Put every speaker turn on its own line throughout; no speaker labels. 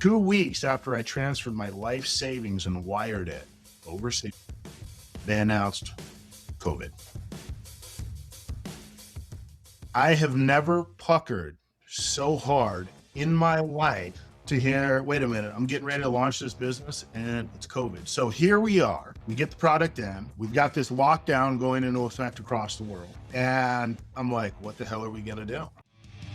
2 weeks after I transferred my life savings and wired it overseas, they announced COVID. I have never puckered so hard in my life to hear, wait a minute, I'm getting ready to launch this business and it's COVID. So here we are, we get the product in, we've got this lockdown going into effect across the world. And I'm like, what the hell are we gonna do?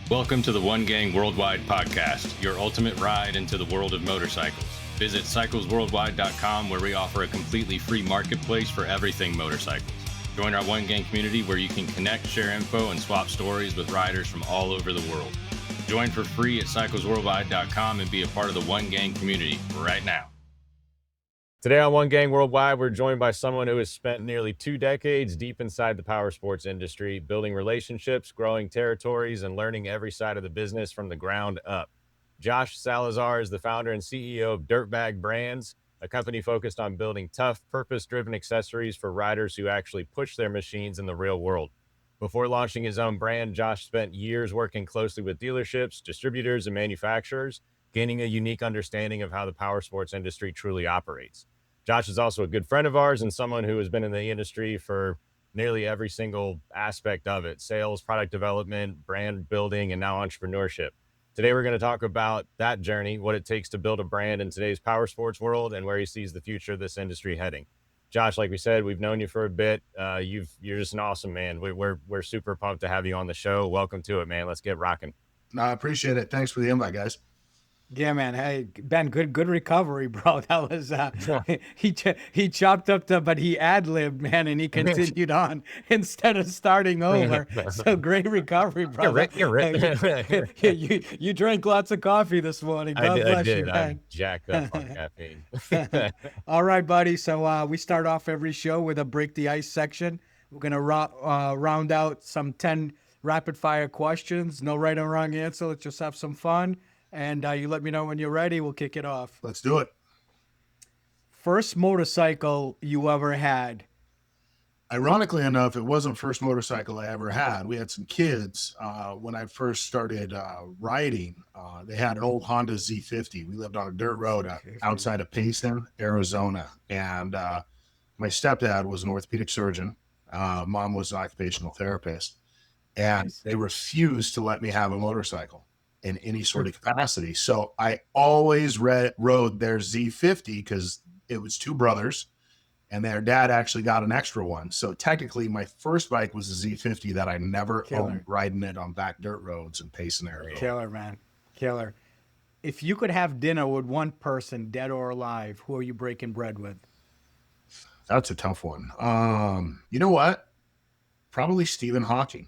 Welcome to the One Gang Worldwide podcast, your ultimate ride into the world of motorcycles. Visit cyclesworldwide.com where we offer a completely free marketplace for everything motorcycles. Join our One Gang community where you can connect, share info, and swap stories with riders from all over the world. Join for free at cyclesworldwide.com and be a part of the One Gang community right now.
Today on One Gang Worldwide, we're joined by someone who has spent nearly 2 decades deep inside the powersports industry, building relationships, growing territories, and learning every side of the business from the ground up. Josh Salazar is the founder and CEO of Dirtbag Brands, a company focused on building tough, purpose-driven accessories for riders who actually push their machines in the real world. Before launching his own brand, Josh spent years working closely with dealerships, distributors, and manufacturers, gaining a unique understanding of how the powersports industry truly operates. Josh is also a good friend of ours and someone who has been in the industry for nearly every single aspect of it: sales, product development, brand building, and now entrepreneurship. Today, we're going to talk about that journey, what it takes to build a brand in today's powersports world, and where he sees the future of this industry heading. Josh, like we said, we've known you for a bit. You're just an awesome man. We're super pumped to have you on the show. Welcome to it, man. Let's get rocking.
No, I appreciate it. Thanks for the invite, guys.
Yeah, man. Hey, Ben, good recovery, bro. That was he chopped up but he ad-libbed, man, and he continued on instead of starting over. So great recovery, bro. You drank lots of coffee this morning. God bless you, man.
I'm jacked up on caffeine.
All right, buddy. So we start off every show with a break the ice section. We're gonna round out some 10 rapid fire questions. No right or wrong answer. Let's just have some fun. And you let me know when you're ready. We'll kick it off.
Let's do it.
First motorcycle you ever had?
Ironically enough, it wasn't the first motorcycle I ever had. We had some kids when I first started riding. They had an old Honda Z50. We lived on a dirt road outside of Payson, Arizona. And my stepdad was an orthopedic surgeon. Mom was an occupational therapist. And they refused to let me have a motorcycle in any sort of capacity. So I always rode their Z50 because it was two brothers and their dad actually got an extra one. So technically my first bike was a Z50 that I never owned, riding it on back dirt roads in Payson area.
Killer, man. Killer. If you could have dinner with one person, dead or alive, who are you breaking bread with?
That's a tough one. You know what? Probably Stephen Hawking.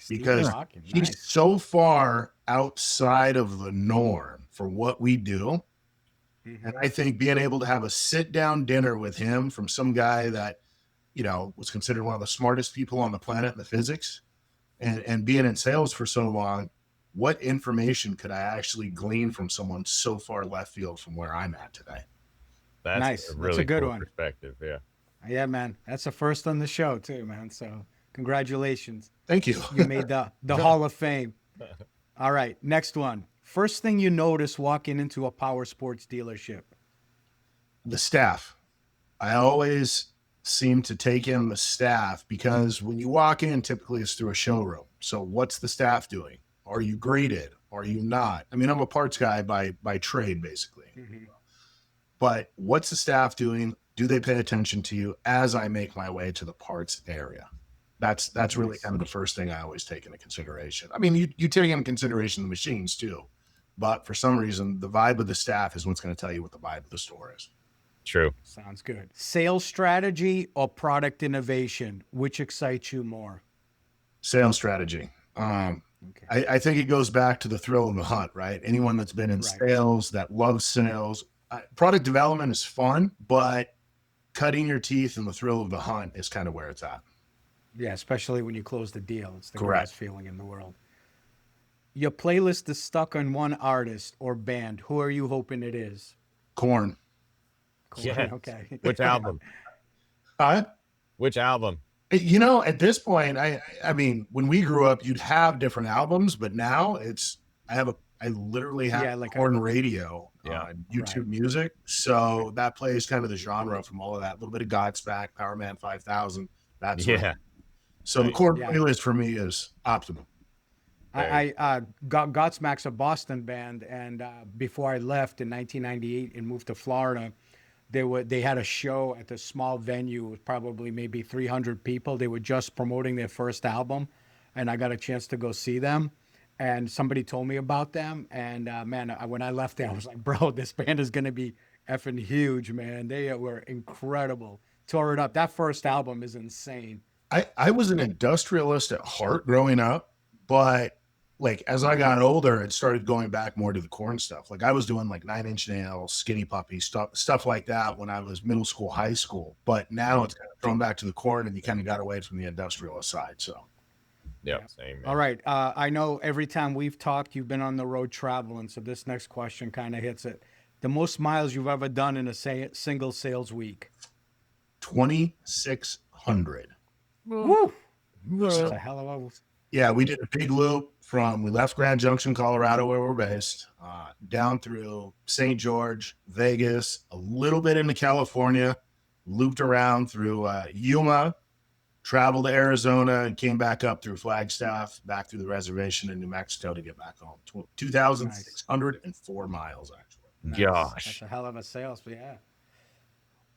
Because he's so far outside of the norm for what we do. Mm-hmm. And I think being able to have a sit-down dinner with him from some guy that, you know, was considered one of the smartest people on the planet in the physics, and being in sales for so long, what information could I actually glean from someone so far left field from where I'm at today?
That's
nice.
A really
That's a good
cool
one.
Perspective, yeah.
Yeah, man. That's the first on the show too, man. So congratulations.
Thank you.
You made the Hall of Fame. All right, next one. First thing you notice walking into a powersports dealership?
The staff. I always seem to take in the staff because when you walk in, typically it's through a showroom. So what's the staff doing? Are you graded? Are you not? I mean, I'm a parts guy by trade, basically. Mm-hmm. But what's the staff doing? Do they pay attention to you as I make my way to the parts area? That's really kind of the first thing I always take into consideration. I mean, you take into consideration the machines too, but for some reason, the vibe of the staff is what's going to tell you what the vibe of the store is.
True.
Sounds good. Sales strategy or product innovation, which excites you more?
Sales strategy. I think it goes back to the thrill of the hunt, right? Anyone that's been in sales, that loves sales, product development is fun, but cutting your teeth in the thrill of the hunt is kind of where it's at.
Yeah, especially when you close the deal. It's the greatest feeling in the world. Your playlist is stuck on one artist or band. Who are you hoping it is?
Korn.
Yeah.
Okay.
Which album? Which album?
You know, at this point, I mean, when we grew up, you'd have different albums, but now I have a I literally have
Yeah, like
Horn Radio
Yeah.
on YouTube
Right.
Music. So that plays kind of the genre from all of that. A little bit of Godsmack, Powerman 5000, that sort of
Yeah.
thing. So the
Nice.
core
Yeah.
playlist for me is optimum.
Godsmack's a Boston band, and before I left in 1998 and moved to Florida, they had a show at a small venue with probably maybe 300 people. They were just promoting their first album, and I got a chance to go see them. And somebody told me about them, and man, when I left there, I was like, bro, this band is gonna be effing huge, man. They were incredible. Tore it up. That first album is insane.
I was an industrialist at heart growing up, but like as I got older, it started going back more to the corn stuff. Like I was doing like 9 Inch Nails, Skinny Puppy stuff like that when I was middle school, high school. But now it's kind of thrown back to the corn, and you kind of got away from the industrialist side. So
Yep. Same. Man.
All right. I know every time we've talked, you've been on the road traveling. So this next question kind of hits it. The most miles you've ever done in a single sales week?
2,600.
Woo! That's a hell of a.
Yeah, we did a big loop we left Grand Junction, Colorado, where we're based, down through St. George, Vegas, a little bit into California, looped around through Yuma, traveled to Arizona, and came back up through Flagstaff, back through the reservation in New Mexico to get back home. 2,604 miles, actually.
Gosh.
That's a hell of a sales. Yeah.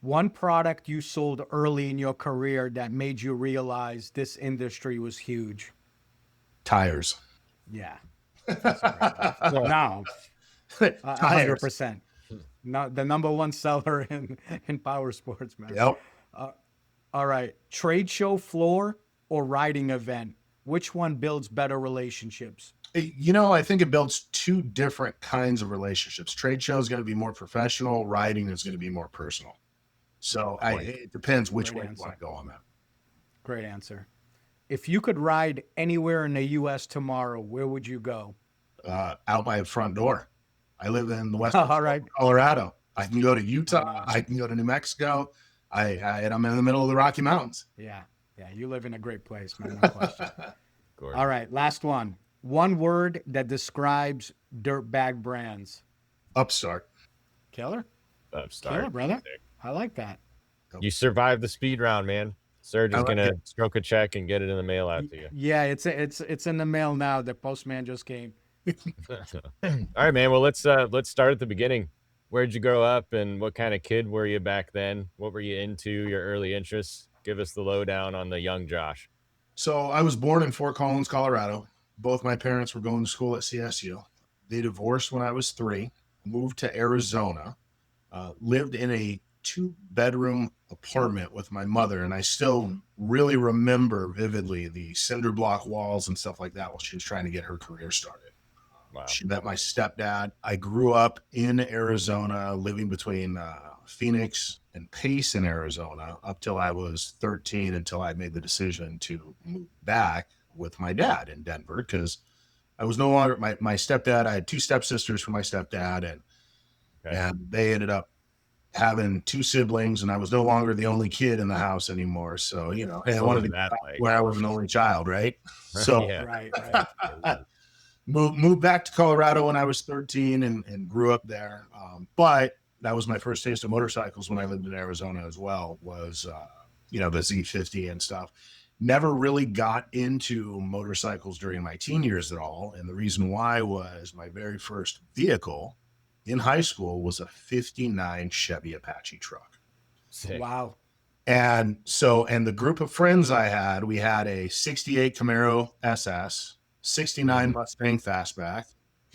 One product you sold early in your career that made you realize this industry was huge.
Tires.
Yeah. No.
Tires.
100%. Not the number one seller in Powersports, man.
Yep.
All right. Trade show floor or riding event? Which one builds better relationships?
I think it builds two different kinds of relationships. Trade show is going to be more professional. Riding is going to be more personal. So it depends which way you want to go on that.
Great answer. If you could ride anywhere in the U.S. tomorrow, where would you go?
Out my front door. I live in the west
All right.
Colorado. I can go to Utah. I can go to New Mexico. I'm in the middle of the Rocky Mountains.
Yeah. Yeah. You live in a great place, man. No question.
Gorgeous.
All right. Last one. One word that describes Dirtbag Brands.
Upstart.
Killer?
Upstart.
Killer, brother. I like that.
You survived the speed round, man. Serge is gonna stroke a check and get it in the mail out to you.
Yeah, it's in the mail now. The postman just came.
All right, man. Well, let's start at the beginning. Where'd you grow up, and what kind of kid were you back then? What were you into? Your early interests? Give us the lowdown on the young Josh.
So I was born in Fort Collins, Colorado. Both my parents were going to school at CSU. They divorced when I was 3, moved to Arizona, lived in a 2-bedroom apartment with my mother. And I still really remember vividly the cinder block walls and stuff like that while she was trying to get her career started.
Wow.
She met my stepdad. I grew up in Arizona, living between Phoenix and Pace in Arizona up till I was 13, until I made the decision to move back with my dad in Denver, because I was no longer my stepdad. I had 2 stepsisters from my stepdad, and they ended up having 2 siblings, and I was no longer the only kid in the house anymore. So, I wanted to get back where I was an only child, right? So
Right.
moved back to Colorado when I was 13 and grew up there. But that was my first taste of motorcycles when I lived in Arizona as well, was, the Z50 and stuff. Never really got into motorcycles during my teen years at all. And the reason why was my very first vehicle in high school was a 59 Chevy Apache truck.
Sick.
Wow.
And the group of friends I had, we had a 68 Camaro SS, 69 Mustang Fastback,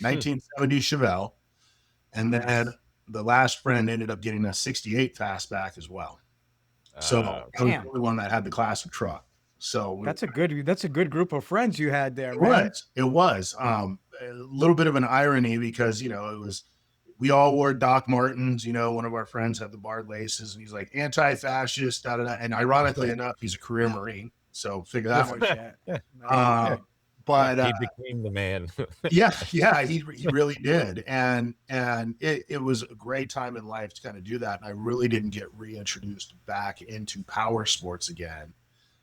1970 Chevelle. And then the last friend ended up getting a 68 Fastback as well. So I was the only one that had the classic truck. So
that's a good group of friends you had there,
it
man.
It was a little bit of an irony, because we all wore Doc Martens. One of our friends had the barred laces, and he's like anti-fascist, da da da. And ironically enough, he's a career Marine, so figure that one. But
he became the man.
yeah, he really did, and it was a great time in life to kind of do that. And I really didn't get reintroduced back into power sports again.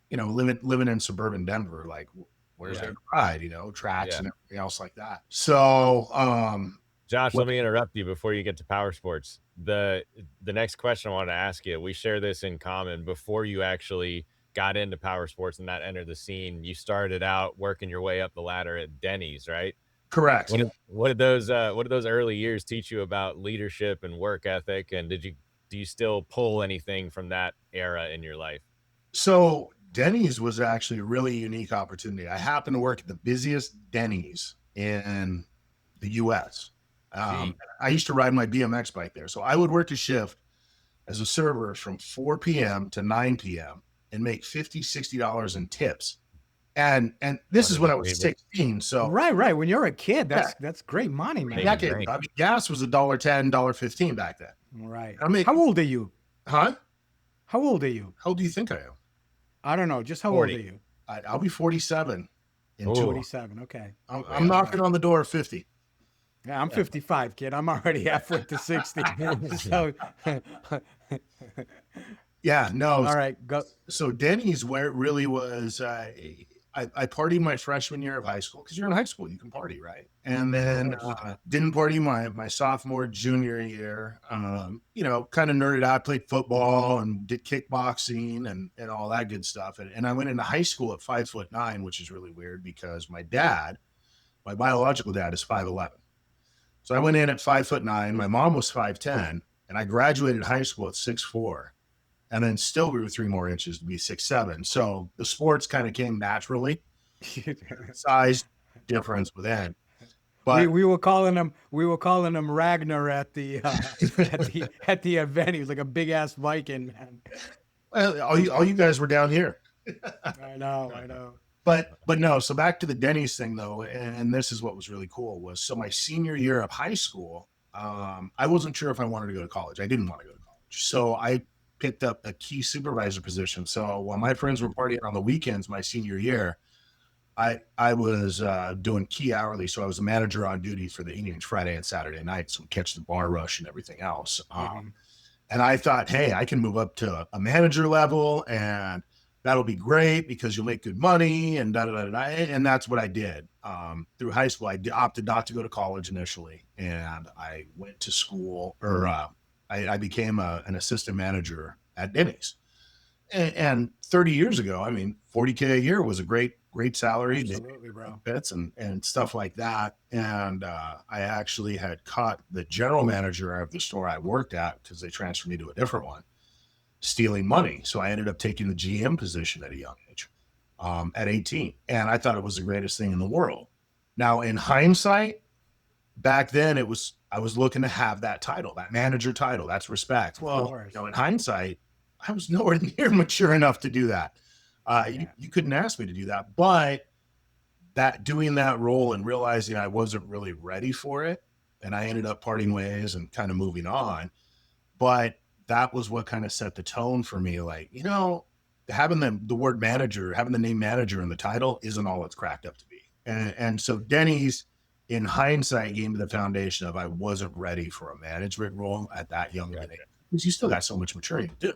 Living in suburban Denver, like Where's
Yeah.
their pride? You know, tracks
Yeah.
and everything else like that. So,
Josh,
What-
let me interrupt you before you get to Powersports. The next question I wanted to ask you, we share this in common. Before you actually got into Powersports and that entered the scene, you started out working your way up the ladder at Denny's, right?
correct.
What did those early years teach you about leadership and work ethic? And do you still pull anything from that era in your life?
So Denny's was actually a really unique opportunity. I happened to work at the busiest Denny's in the US.
Gee.
I used to ride my BMX bike there. So I would work a shift as a server from 4 p.m. to 9 p.m. and make $50, $60 in tips. And this is when I was 16. So
Right. When you're a kid,
Yeah.
that's great money, man.
Making
decade,
bank.
I mean, gas was $1.10, $1.15 back then.
Right.
I mean-
How old are you?
Huh?
How old are you?
How old do you think I am?
I don't know. Just how
40.
old are you?
I'll be 47 in
Ooh.
47. Okay.
I'm knocking on the door of 50.
Yeah, I'm 55, kid. I'm already halfway to 60. So,
Yeah, no.
all right, go.
So Denny's where it really was. I partied my freshman year of high school because you're in high school, you can party, right? And then didn't party my sophomore, junior year. You know, kind of nerded out, played football and did kickboxing and all that good stuff. And I went into high school at 5'9", which is really weird because my biological dad is 5'11". So I went in at 5'9". My mom was 5'10", and I graduated high school at 6'4". And then still grew 3 more inches to be 6'7". So the sports kind of came naturally. Size difference within. But
we were calling him Ragnar at the at the event. He was like a big ass Viking, man.
well, all you guys were down here.
I know.
But no, so back to the Denny's thing though, and this is what was really cool was so my senior year of high school, I wasn't sure if I wanted to go to college. I didn't want to go to college. So I picked up a key supervisor position. So while my friends were partying on the weekends my senior year, I was doing key hourly. So I was a manager on duty for the evenings, Friday and Saturday night. So catch the bar rush and everything else. And I thought, hey, I can move up to a manager level and that'll be great because you'll make good money and And that's what I did. Through high school, I opted not to go to college initially. And I went to school I became an assistant manager at Denny's. And 30 years ago, I mean, $40K a year was a great salary.
Absolutely, bro.
Bits and stuff like that. And I actually had caught the general manager of the store I worked at because they transferred me to a different one, stealing money. So I ended up taking the GM position at a young age, at 18. And I thought it was the greatest thing in the world. Now, in hindsight, back then I was looking to have that title, that manager title. That's respect. Well, you know, in hindsight, I was nowhere near mature enough to do that. You couldn't ask me to do that, but doing that role and realizing I wasn't really ready for it. And I ended up parting ways and kind of moving on. But that was what kind of set the tone for me. Like, you know, having the word manager, having the name manager in the title isn't all it's cracked up to be. And so Denny's, in hindsight, gave me the foundation of I wasn't ready for a management role at that young age because you still got so much maturity to do.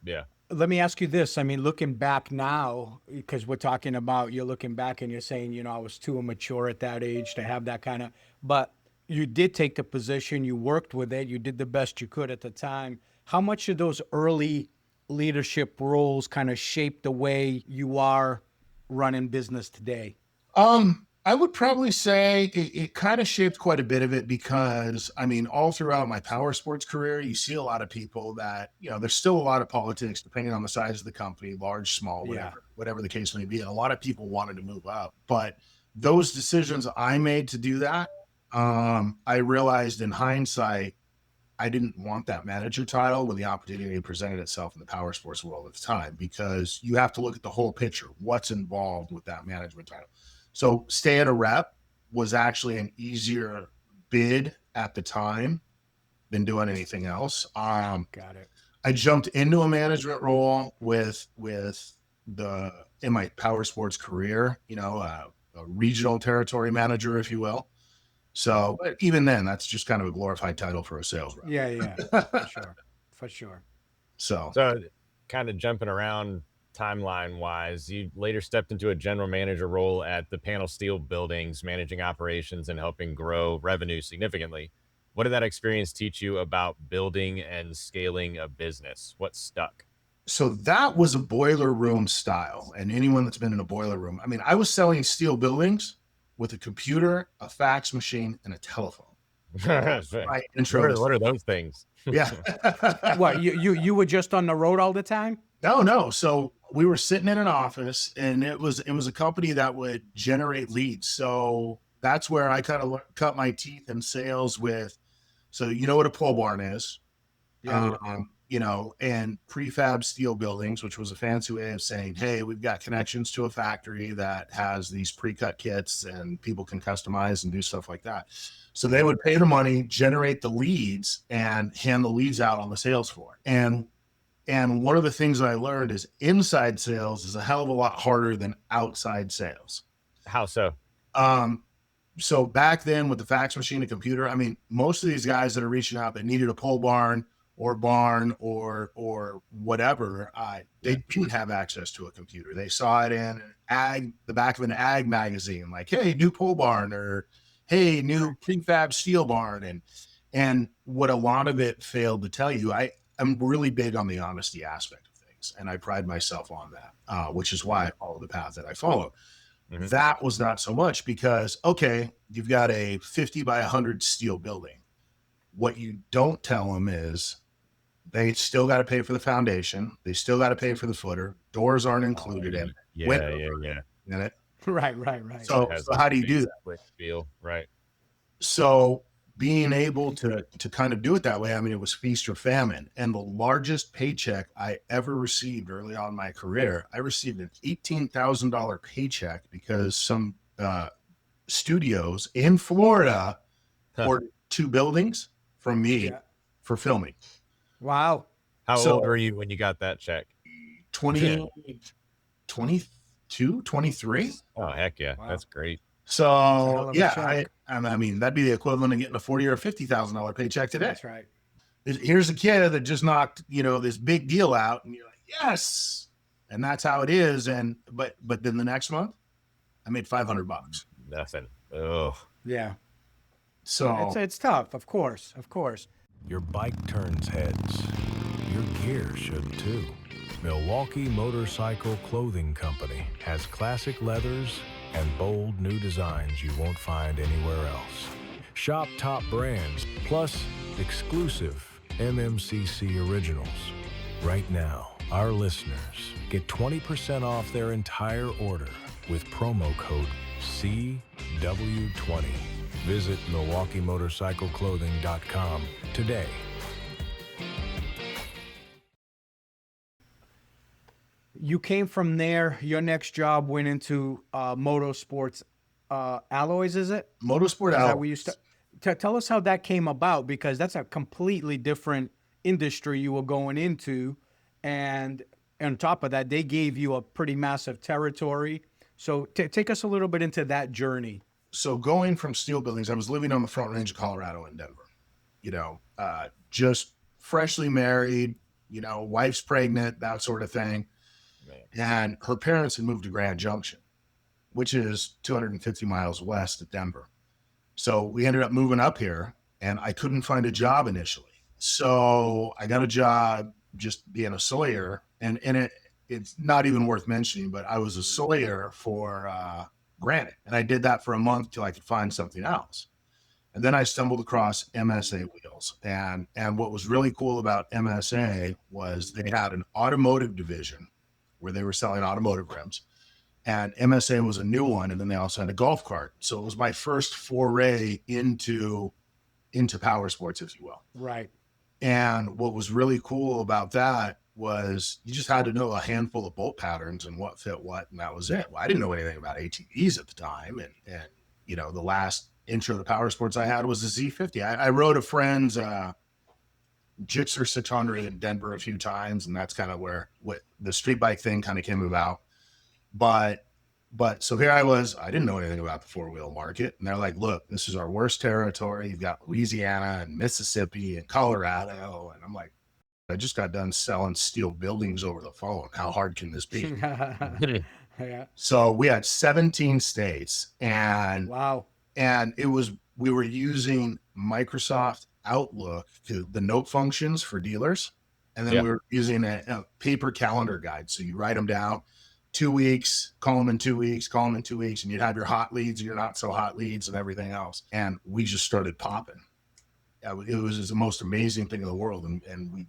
Yeah.
Let me ask you this. I mean, looking back now, because we're talking about you're looking back and you're saying, you know, I was too immature at that age to have that kind of, but you did take the position, you worked with it, you did the best you could at the time. How much of those early leadership roles kind of shaped the way you are running business today?
I would probably say it kind of shaped quite a bit of it because, I mean, all throughout my power sports career, you see a lot of people that, you know, there's still a lot of politics depending on the size of the company, large, small, whatever the case may be. And a lot of people wanted to move up. But those decisions I made to do that, I realized in hindsight, I didn't want that manager title when the opportunity presented itself in the power sports world at the time, because you have to look at the whole picture, what's involved with that management title. So stay at a rep was actually an easier bid at the time than doing anything else.
Got it.
I jumped into a management role with in my power sports career, you know, a regional territory manager, if you will. So, but even then, that's just kind of a glorified title for a sales rep.
Yeah, for sure.
So
kind of jumping around timeline wise? You later stepped into a general manager role at the panel steel buildings, managing operations and helping grow revenue significantly. What did that experience teach you about building and scaling a business? What stuck?
So that was a boiler room style. And anyone that's been in a boiler room, I mean, I was selling steel buildings with a computer, a fax machine, and a telephone. My intro.
What are those things?
Yeah.
What, you were just on the road all the time?
No. So we were sitting in an office, and it was a company that would generate leads. So that's where I kind of cut my teeth in sales with. So you know what a pole barn is,
Yeah.
and prefab steel buildings, which was a fancy way of saying, hey, we've got connections to a factory that has these pre-cut kits, and people can customize and do stuff like that. So they would pay the money, generate the leads, and hand the leads out on the sales floor. And one of the things that I learned is inside sales is a hell of a lot harder than outside sales.
How so?
So back then with the fax machine and computer, I mean, most of these guys that are reaching out that needed a pole barn or whatever, they didn't have access to a computer. They saw it in the back of an ag magazine, like, hey, new pole barn, or hey, new prefab steel barn. And what a lot of it failed to tell you, I'm really big on the honesty aspect of things, and I pride myself on that, which is why I follow the path that I follow. Mm-hmm. That was not so much, because, okay, you've got a 50 by 100 steel building. What you don't tell them is they still got to pay for the foundation. They still got to pay for the footer. Doors aren't included in it.
Yeah.
In it.
Right.
So how do you do that?
Feel right.
So being able to kind of do it that way, I mean, it was feast or famine. And the largest paycheck I ever received early on in my career, I received an $18,000 paycheck because some studios in Florida ordered 2 buildings from me for filming.
Wow.
How old were you when you got that check?
22, 23.
Oh, heck yeah.
Wow.
That's great.
So yeah, I mean, that'd be the equivalent of getting a $40,000 or $50,000 paycheck today.
That's right.
Here's a kid that just knocked, this big deal out, and you're like, yes. And that's how it is. And, but then the next month I made $500.
Nothing. Oh
yeah.
So
it's tough. Of course.
Your bike turns heads. Your gear should too. Milwaukee Motorcycle Clothing Company has classic leathers and bold new designs you won't find anywhere else. Shop top brands plus exclusive MMCC originals. Right now, our listeners get 20% off their entire order with promo code CW20. Visit MilwaukeeMotorcycleClothing.com today.
You came from there. Your next job went into motorsports alloys, is it?
Motorsport
Is
alloys.
that where you tell us how that came about, because that's a completely different industry you were going into. And on top of that, they gave you a pretty massive territory. So take us a little bit into that journey.
So going from steel buildings, I was living on the Front Range of Colorado in Denver, just freshly married, wife's pregnant, that sort of thing. Man. And her parents had moved to Grand Junction, which is 250 miles west of Denver. So we ended up moving up here, and I couldn't find a job initially. So I got a job just being a sawyer, and it's not even worth mentioning, but I was a sawyer for granite, and I did that for a month till I could find something else. And then I stumbled across MSA Wheels, and what was really cool about MSA was they had an automotive division where they were selling automotive rims, and MSA was a new one, and then they also had a golf cart. So it was my first foray into Powersports, if you will.
Right.
And what was really cool about that was you just had to know a handful of bolt patterns and what fit what, and that was it. Well, I didn't know anything about ATVs at the time, and the last intro to Powersports I had was a Z50. I rode a friend's Gixxer 600 in Denver a few times, and that's kind of what the street bike thing kind of came about. But so here I was, I didn't know anything about the 4-wheel market, and they're like, look, this is our worst territory. You've got Louisiana and Mississippi and Colorado, and I'm like, I just got done selling steel buildings over the phone. How hard can this be?
Yeah.
So we had 17 states, and
Wow.
we were using Microsoft Outlook to the note functions for dealers. And then we were using a paper calendar guide. So you write them down 2 weeks, call them in 2 weeks, call them in 2 weeks, and you'd have your hot leads, your not so hot leads, and everything else. And we just started popping. It was just the most amazing thing in the world. And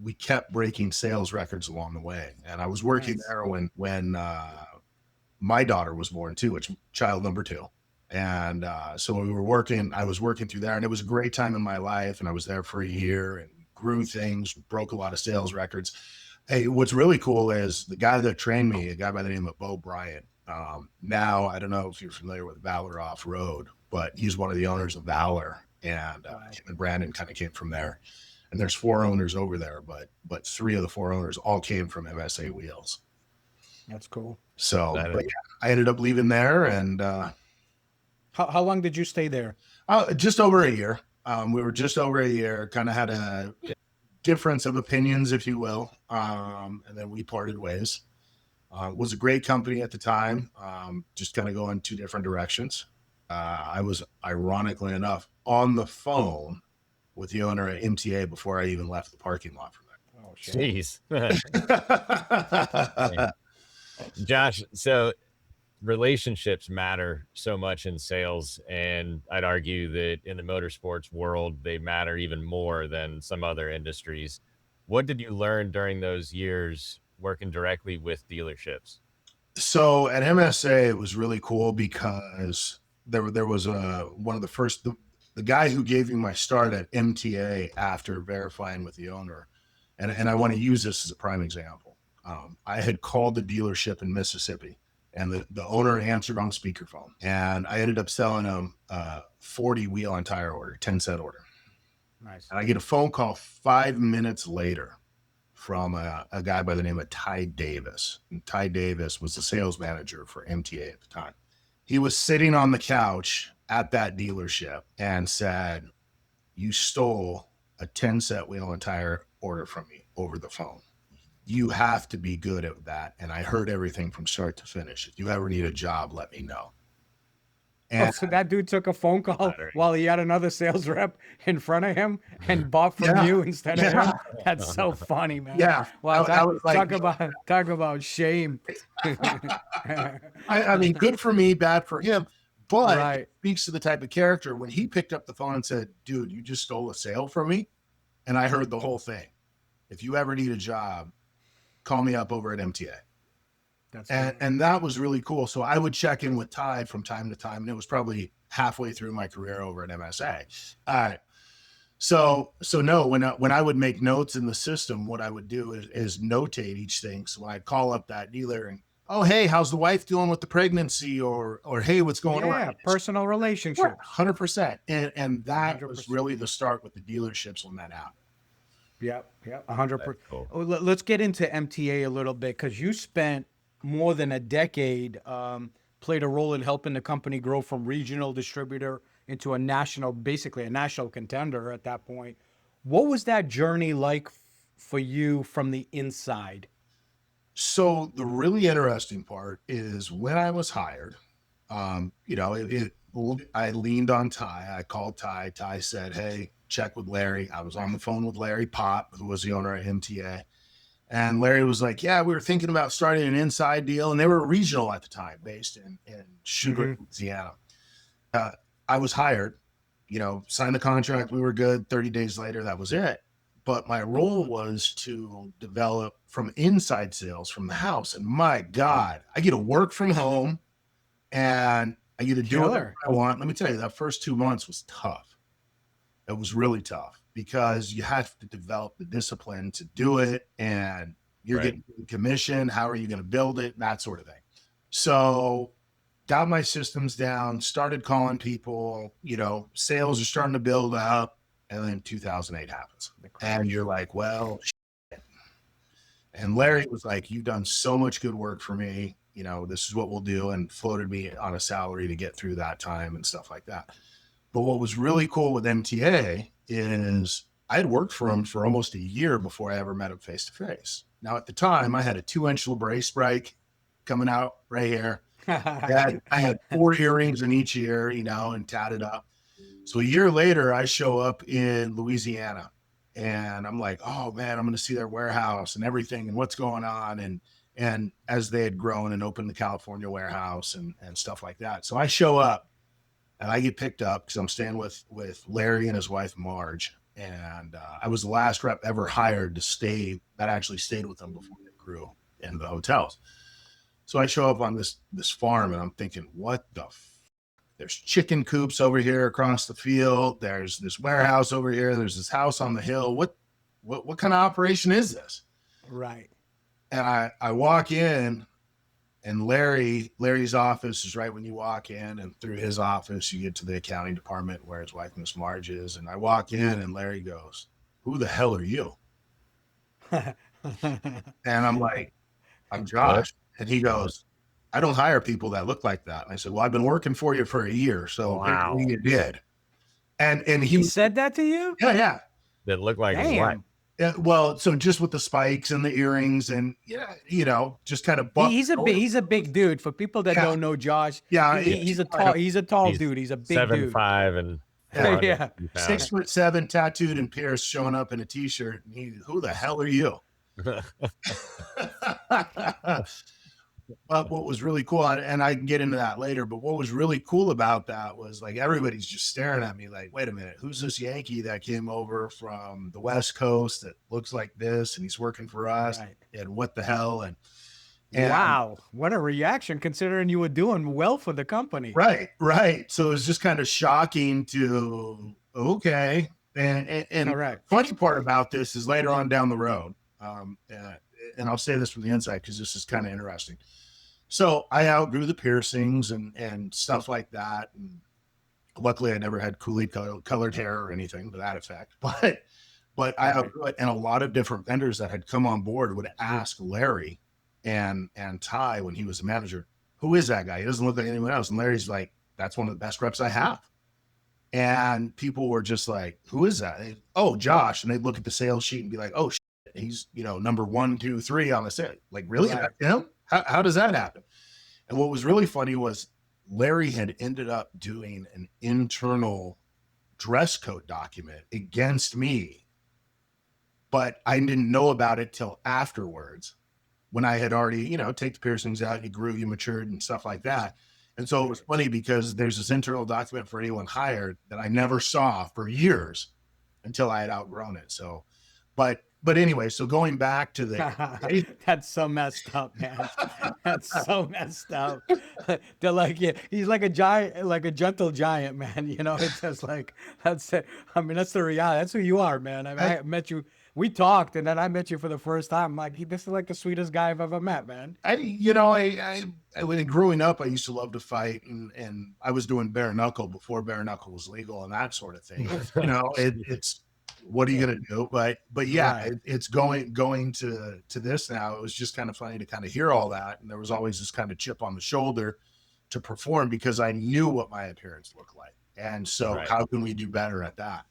we kept breaking sales records along the way. And I was working there when my daughter was born too, which child number 2. And so I was working through there, and it was a great time in my life. And I was there for a year and grew things, broke a lot of sales records. Hey, what's really cool is the guy that trained me, a guy by the name of Bo Bryant. Now, I don't know if you're familiar with Valor Off-Road, but he's one of the owners of Valor, and him and Brandon kind of came from there. And there's 4 owners over there, but 3 of the 4 owners all came from MSA Wheels.
That's cool.
So I ended up leaving there, and
how long did you stay there?
Just over a year. We were just over a year, kind of had a difference of opinions, if you will. And then we parted ways. It was a great company at the time, just kind of going 2 different directions. I was, ironically enough, on the phone with the owner at MTA before I even left the parking lot from there.
Oh, shit.
Jeez. Josh, so relationships matter so much in sales, and I'd argue that in the motorsports world, they matter even more than some other industries. What did you learn during those years working directly with dealerships?
So at MSA, it was really cool because there was one of the first, the guy who gave me my start at MTA after verifying with the owner. And I want to use this as a prime example. I had called the dealership in Mississippi, and the owner answered on speakerphone, and I ended up selling him a 40 wheel and tire order, 10 set order.
Nice.
And I get a phone call 5 minutes later from a guy by the name of Ty Davis. And Ty Davis was the sales manager for MTA at the time. He was sitting on the couch at that dealership and said, "You stole a 10 set wheel and tire order from me over the phone. You have to be good at that. And I heard everything from start to finish. If you ever need a job, let me know." And
so that dude took a phone call while he had another sales rep in front of him and bought from you instead of him. That's so funny, man.
Yeah.
Well,
I was like,
talk about shame.
I mean, good for me, bad for him. But
Right.
it speaks to the type of character. When he picked up the phone and said, "Dude, you just stole a sale from me," and I heard the whole thing. "If you ever need a job, call me up over at MTA." And that was really cool. So I would check in with Ty from time to time, and it was probably halfway through my career over at MSA. All right. So no, when I would make notes in the system, what I would do is notate each thing. So when I'd call up that dealer and, "Oh, hey, how's the wife doing with the pregnancy?" Or hey, what's going on?
Yeah, personal relationships.
100%. And that
100%.
was really the start with the dealerships when that happened.
Yep, 100%.
Cool.
Let's get into MTA a little bit, because you spent more than a decade, played a role in helping the company grow from regional distributor into a national, basically a national contender at that point. What was that journey like for you from the inside?
So the really interesting part is when I was hired, I leaned on Ty. I called Ty. Ty said, "Hey, check with Larry." I was on the phone with Larry Pop, who was the owner at MTA. And Larry was like, "Yeah, we were thinking about starting an inside deal." And they were regional at the time, based in Sugar, Louisiana. I was hired, signed the contract. We were good. 30 days later, that was it. But my role was to develop from inside sales from the house. And my God, I get to work from home and I get to do whatever I want. Let me tell you, that first 2 months was tough. It was really tough because you have to develop the discipline to do it, and you're getting commission. How are you going to build it? That sort of thing. So got my systems down, started calling people, sales are starting to build up. And then 2008 happens. And you're like, well, shit. And Larry was like, "You've done so much good work for me. This is what we'll do," and floated me on a salary to get through that time and stuff like that. But what was really cool with MTA is I had worked for him for almost a year before I ever met him face to face. Now, at the time, I had a 2-inch LeBray spike coming out right here. I had 4 earrings in each ear, and tatted up. So a year later, I show up in Louisiana, and I'm like, oh man, I'm going to see their warehouse and everything and what's going on. And as they had grown and opened the California warehouse and stuff like that. So I show up and I get picked up because I'm staying with Larry and his wife, Marge. And I was the last rep ever hired that actually stayed with them before they grew in the hotels. So I show up on this farm and I'm thinking, what the there's chicken coops over here across the field. There's this warehouse over here. There's this house on the hill. What kind of operation is this?
Right.
And I walk in, and Larry's office is right when you walk in, and through his office, you get to the accounting department where his wife, Miss Marge, is. And I walk in, and Larry goes, "Who the hell are you?" And I'm like, "I'm Josh." And he goes, "I don't hire people that look like that." And I said, "Well, I've been working for you for a year, so
Wow.
you did." And
he said that to you?
Yeah.
That looked like his wife.
Damn.
Yeah, well, so just with the spikes and the earrings and just kind of
He's a big dude. For people that don't know Josh,
Yeah,
he's a tall
He's
dude. He's a big dude.
7'5" and
Yeah.
6'7", tattooed and pierced, showing up in a t-shirt. Who the hell are you? But what was really cool, and I can get into that later, but what was really cool about that was like everybody's just staring at me like, wait a minute, who's this Yankee that came over from the West Coast that looks like this and he's working for us?
Right.
And what the hell? And
wow, what a reaction considering you were doing well for the company.
Right. So it was just kind of shocking to, okay. And
Correct.
Funny part about this is later on down the road, and I'll say this from the inside because this is kind of interesting. So I outgrew the piercings and stuff like that. And luckily I never had Kool-Aid colored hair or anything to that effect, but I outgrew it. And a lot of different vendors that had come on board would ask Larry and Ty, when he was a manager, who is that guy? He doesn't look like anyone else. And Larry's like, that's one of the best reps I have. And people were just like, who is that? Oh, Josh. And they'd look at the sales sheet and be like, oh, shit, he's, number 1, 2, 3 on the sale. Like, really?
Right.
Him? How does that happen? And what was really funny was Larry had ended up doing an internal dress code document against me, but I didn't know about it till afterwards when I had already, take the piercings out, you grew, you matured and stuff like that. And so it was funny because there's this internal document for anyone hired that I never saw for years until I had outgrown it. So, but anyway, so going back to the
that's so messed up, man. That's so messed up. They're like, yeah, he's like a giant, like a gentle giant, man. It's just like, that's it. I mean, that's the reality. That's who you are, man. I met you. We talked, and then I met you for the first time. I'm like, this is like the sweetest guy I've ever met, man.
When growing up, I used to love to fight, and I was doing bare knuckle before bare knuckle was legal and that sort of thing. It's what are you gonna do? But yeah,
Right.
it's going to this now. It was just kind of funny to kind of hear all that, and there was always this kind of chip on the shoulder to perform because I knew what my appearance looked like, and so how can we do better at that?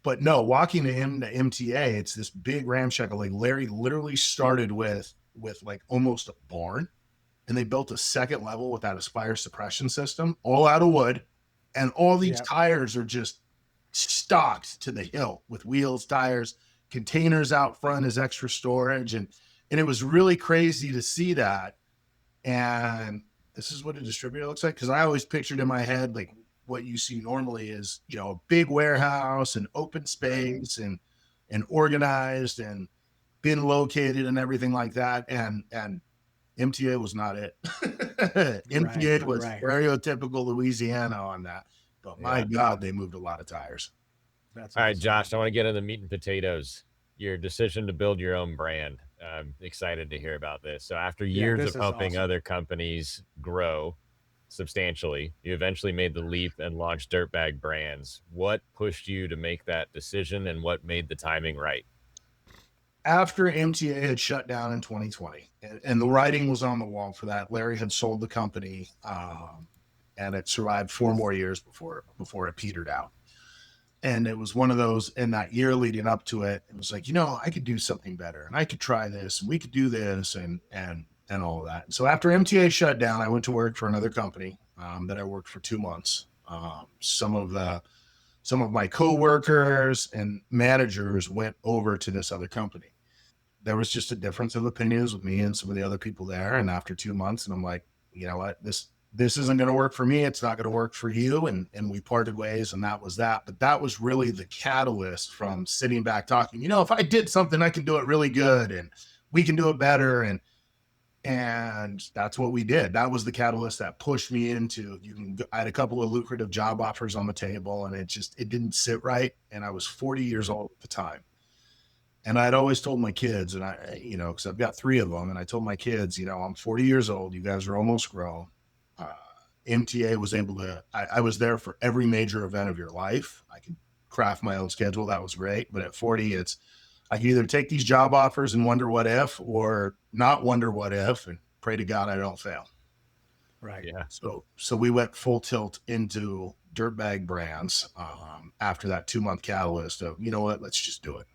But no, walking to MTA, it's this big ramshackle. Like Larry literally started with like almost a barn, and they built a second level with that fire suppression system, all out of wood, and all these tires are just stocked to the hill with wheels, tires, containers out front as extra storage, and it was really crazy to see that. And this is what a distributor looks like, because I always pictured in my head like what you see normally is, a big warehouse and open space and organized and been located and everything like that. And MTA was not it. MTA was stereotypical Louisiana on that. But my God, they moved a lot of tires.
All right, Josh, I want to get into the meat and potatoes. Your decision to build your own brand. I'm excited to hear about this. So after years of helping other companies grow substantially, you eventually made the leap and launched Dirtbag Brands. What pushed you to make that decision, and what made the timing right?
After MTA had shut down in 2020, and the writing was on the wall for that, Larry had sold the company, and it survived 4 more years before it petered out. And it was one of those in that year leading up to it. It was like, I could do something better, and I could try this, and we could do this, and all of that. So after MTA shut down, I went to work for another company that I worked for 2 months. Some of my coworkers and managers went over to this other company. There was just a difference of opinions with me and some of the other people there. And after 2 months, and I'm like, you know what, this isn't going to work for me. It's not going to work for you. And we parted ways, and that was that. But that was really the catalyst from sitting back talking, if I did something, I can do it really good, and we can do it better. And that's what we did. That was the catalyst that pushed me into, I had a couple of lucrative job offers on the table, and it didn't sit right. And I was 40 years old at the time. And I'd always told my kids, and because I've got 3 of them, and I told my kids, I'm 40 years old. You guys are almost grown. MTA was able to, I was there for every major event of your life. I could craft my own schedule. That was great. But at 40, I can either take these job offers and wonder what if, or not wonder what if, and pray to God I don't fail.
Right.
Yeah.
So we went full tilt into Dirtbag Brands after that 2-month catalyst of, let's just do it.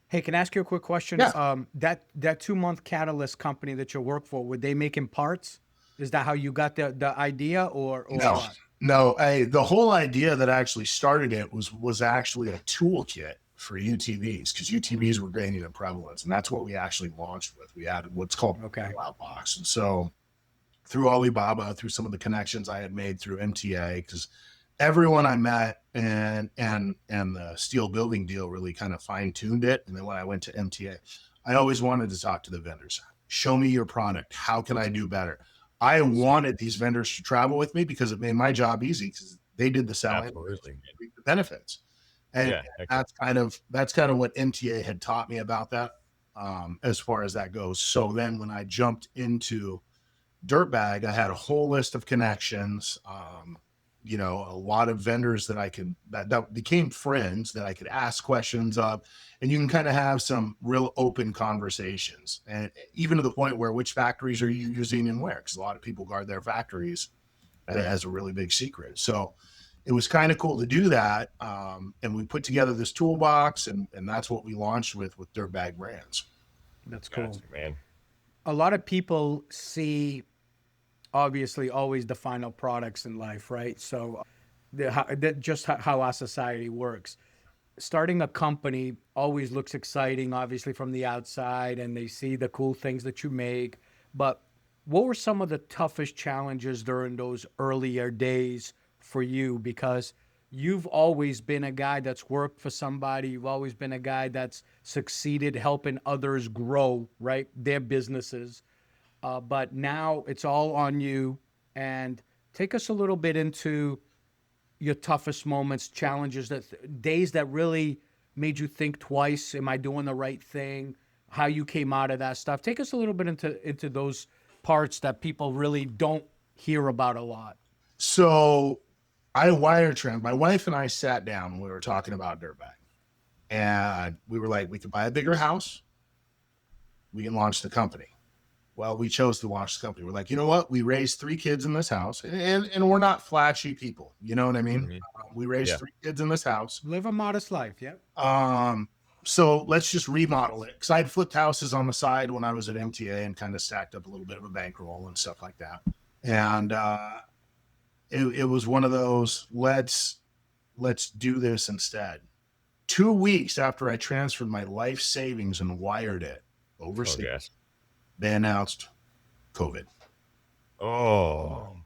Hey, can I ask you a quick question?
Yeah.
That 2-month catalyst company that you work for, were they making parts? Is that how you got the idea, or
No,
what?
no. The whole idea that actually started it was actually a toolkit for UTVs, because UTVs were gaining in prevalence, and that's what we actually launched with. We added what's called a box, and so through Alibaba, through some of the connections I had made through MTA, because everyone I met and the steel building deal really kind of fine-tuned it. And then when I went to MTA, I always wanted to talk to the vendors. Show me your product. How can I do better? I wanted these vendors to travel with me because it made my job easy, because they did the selling,
Absolutely.
the benefits. And that's kind of what MTA had taught me about that, as far as that goes. So then when I jumped into Dirtbag, I had a whole list of connections, a lot of vendors that became friends that I could ask questions of, and you can kind of have some real open conversations, and even to the point where, which factories are you using and where? Because a lot of people guard their factories as a really big secret. So it was kind of cool to do that. And we put together this toolbox, and that's what we launched with Dirtbag Brands.
That's cool.
Gotcha, man.
A lot of people see, obviously, always the final products in life, right? So just how our society works. Starting a company always looks exciting, obviously, from the outside, and they see the cool things that you make. But what were some of the toughest challenges during those earlier days for you? Because you've always been a guy that's worked for somebody. You've always been a guy that's succeeded helping others grow, right? Their businesses. But now it's all on you. And take us a little bit into your toughest moments, challenges, days that really made you think twice. Am I doing the right thing? How you came out of that stuff. Take us a little bit into those parts that people really don't hear about a lot.
So I wire trimmed. My wife and I sat down when we were talking about Dirtbag, and we were like, we could buy a bigger house. We can launch the company. Well, we chose to launch the company. We're like, you know what? We raised 3 kids in this house, and we're not flashy people. You know what I mean?
Mm-hmm.
We raised 3 kids in this house.
Live a modest life. Yeah.
So let's just remodel it. Cause I had flipped houses on the side when I was at MTA and kind of stacked up a little bit of a bankroll and stuff like that. And, it was one of those, let's do this instead. 2 weeks after I transferred my life savings and wired it overseas, they announced COVID.
Oh,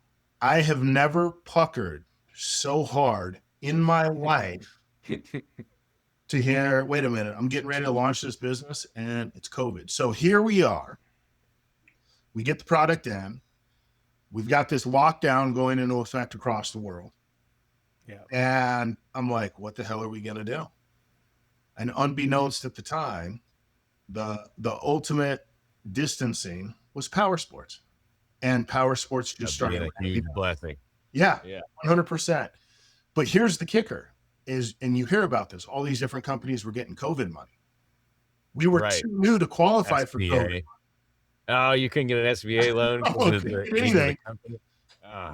I have never puckered so hard in my life to hear, wait a minute, I'm getting ready to launch this business and it's COVID. So here we are. We get the product in. We've got this lockdown going into effect across the world.
Yeah.
And I'm like, what the hell are we going to do? And unbeknownst at the time, the ultimate distancing was Powersports. And Powersports just started.
A huge blessing.
Yeah, 100%. But here's the kicker is, and you hear about this, all these different companies were getting COVID money. We were too new to qualify for COVID.
Oh, you couldn't get an SBA loan because of the company.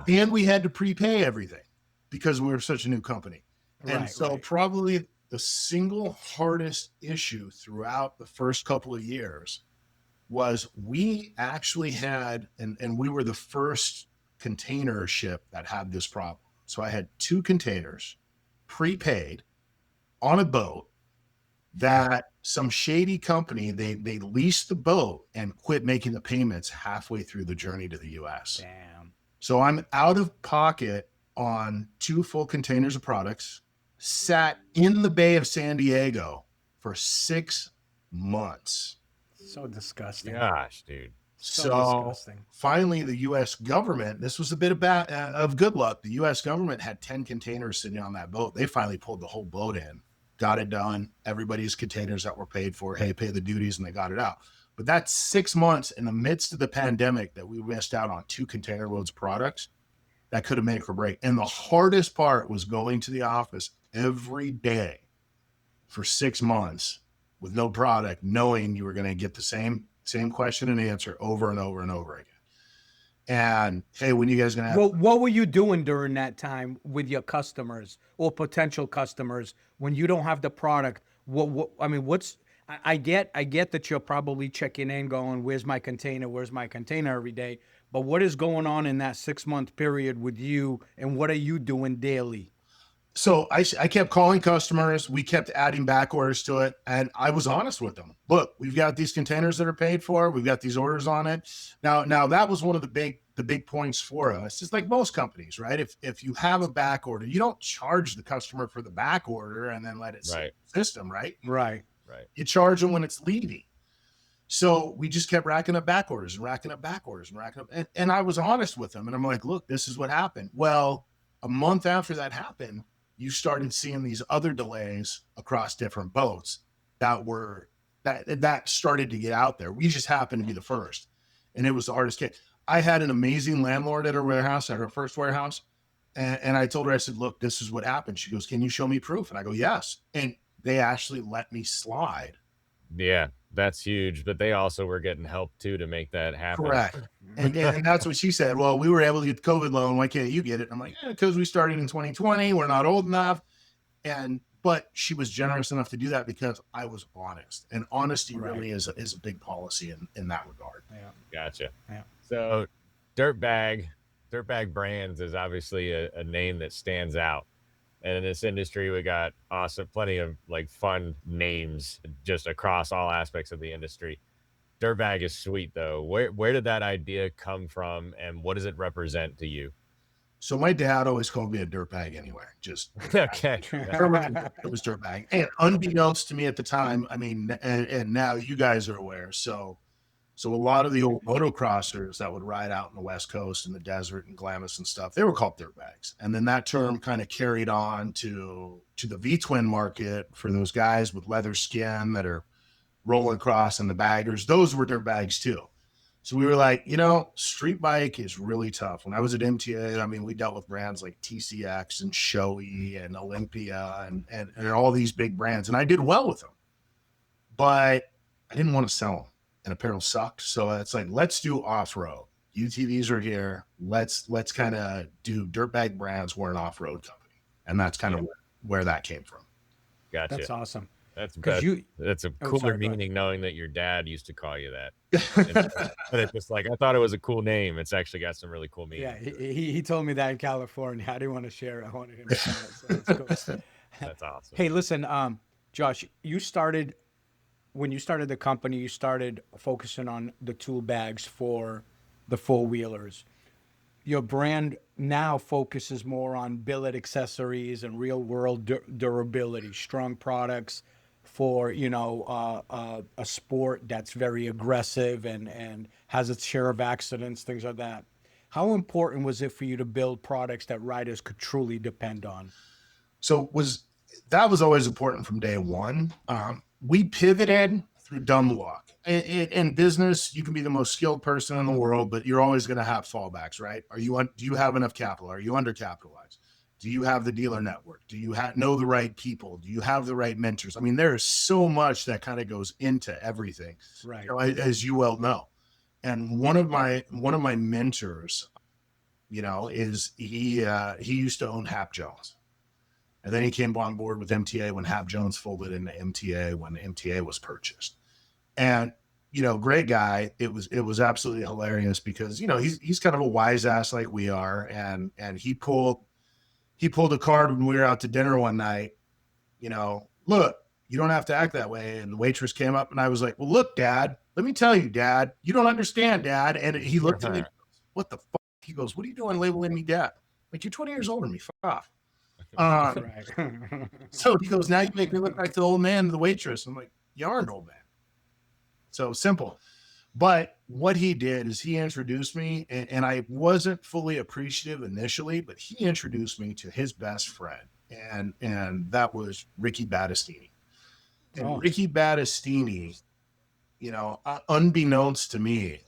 And we had to prepay everything because we were such a new company. And so probably the single hardest issue throughout the first couple of years was we actually had, and we were the first container ship that had this problem. So I had 2 containers prepaid on a boat that some shady company, they leased the boat and quit making the payments halfway through the journey to the US.
Damn.
So I'm out of pocket on 2 full containers of products, sat in the Bay of San Diego for 6 months.
So disgusting.
Gosh, dude.
So
disgusting.
finally, the U.S. government, this was a bit of good luck. The U.S. government had 10 containers sitting on that boat. They finally pulled the whole boat in, got it done. Everybody's containers that were paid for, hey, pay the duties, and they got it out. But that's 6 months in the midst of the pandemic that we missed out on 2 container loads of products that could have made or break. And the hardest part was going to the office every day for 6 months with no product, knowing you were going to get the same question and answer over and over and over again. And hey, when you guys going to have...
Well, what were you doing during that time with your customers or potential customers when you don't have the product? I mean, I get that you're probably checking in going, where's my container every day, but what is going on in that 6-month period with you, and what are you doing daily?
So I kept calling customers. We kept adding back orders to it. And I was honest with them. Look, we've got these containers that are paid for. We've got these orders on it. Now that was one of the big points for us. It's like most companies, right? If you have a back order, you don't charge the customer for the back order and then let it sit in the system, right?
Right.
You charge them when it's leaving. So we just kept racking up back orders. And I was honest with them. And I'm like, look, this is what happened. Well, a month after that happened, you started seeing these other delays across different boats that started to get out there. We just happened to be the first, and it was the hardest case. I had an amazing landlord at our first warehouse, and I told her, I said, look, this is what happened. She goes, can you show me proof? And I go, yes. And they actually let me slide.
Yeah, that's huge. But they also were getting help too to make that happen.
Correct. And that's what she said. Well, we were able to get the COVID loan. Why can't you get it? I'm like, because we started in 2020. We're not old enough. But she was generous enough to do that because I was honest. And honesty really is a big policy in that regard.
Yeah.
Gotcha.
Yeah.
So Dirtbag Brands is obviously a name that stands out. And in this industry, we got plenty of like fun names just across all aspects of the industry. Dirtbag is sweet though. Where did that idea come from, and what does it represent to you?
So my dad always called me a dirtbag anyway. Just
okay.
It was dirtbag. And unbeknownst to me at the time, I mean, and now you guys are aware. So a lot of the old motocrossers that would ride out in the West Coast in the desert and Glamis and stuff, they were called dirtbags. And then that term kind of carried on to the V-twin market for those guys with leather skin that are rolling across and the baggers. Those were dirtbags too. So we were like, street bike is really tough. When I was at MTA, I mean, we dealt with brands like TCX and Shoei and Olympia and all these big brands. And I did well with them, but I didn't want to sell them. And apparel sucked. So it's like, let's do off-road. UTVs are here. Let's kind of do Dirtbag Brands. We're an off-road company. And that's kind of where that came from.
Gotcha.
That's awesome.
That's a cooler meaning knowing that your dad used to call you that. But it's just like, I thought it was a cool name. It's actually got some really cool meaning.
Yeah, he told me that in California. I didn't want to share it. I wanted him to know it. So that's cool.
That's awesome.
Hey, listen, Josh, when you started the company, you started focusing on the tool bags for the four-wheelers. Your brand now focuses more on billet accessories and real-world durability, strong products for, a sport that's very aggressive and has its share of accidents, things like that. How important was it for you to build products that riders could truly depend on?
So that was always important from day one. We pivoted through dumb luck. In business, you can be the most skilled person in the world, but you're always going to have fallbacks, right? Do you have enough capital? Are you undercapitalized? Do you have the dealer network? Do you know the right people? Do you have the right mentors? I mean, there is so much that kind of goes into everything,
right?
As you well know. And one of my mentors, is he used to own Hap Jones. And then he came on board with MTA when Hap Jones folded into MTA when MTA was purchased. And, great guy. It was absolutely hilarious because, he's kind of a wise ass like we are. And he pulled a card when we were out to dinner one night, look, you don't have to act that way. And the waitress came up and I was like, well, look, Dad, let me tell you, Dad, you don't understand, Dad. And he looked at me, what the fuck? He goes, what are you doing labeling me Dad? Like, you're 20 years older than me. Fuck off.
Right.
So he goes, now you make me look like the old man, the waitress. I'm like, you are an old man. So simple. But what he did is he introduced me, and I wasn't fully appreciative initially, but he introduced me to his best friend, and that was Ricky Battistini. And Ricky Battistini, unbeknownst to me,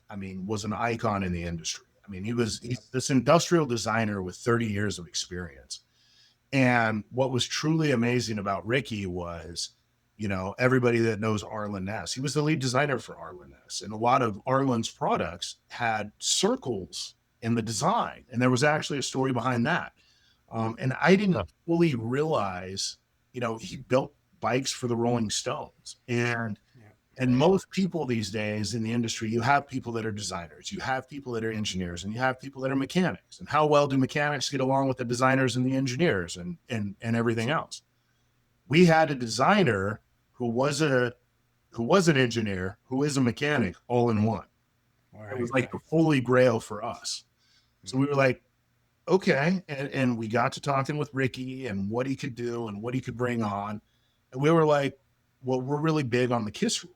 was an icon in the industry. He's this industrial designer with 30 years of experience. And what was truly amazing about Ricky was, everybody that knows Arlen Ness, he was the lead designer for Arlen Ness. And a lot of Arlen's products had circles in the design. And there was actually a story behind that. And I didn't fully realize, he built bikes for the Rolling Stones. And most people these days in the industry, you have people that are designers, you have people that are engineers, and you have people that are mechanics. And how well do mechanics get along with the designers and the engineers and everything else? We had a designer who was an engineer, who is a mechanic, all in one. It was like the holy grail for us. So we were like, okay. And we got to talking with Ricky and what he could do and what he could bring on. And we were like, well, we're really big on the KISS rule.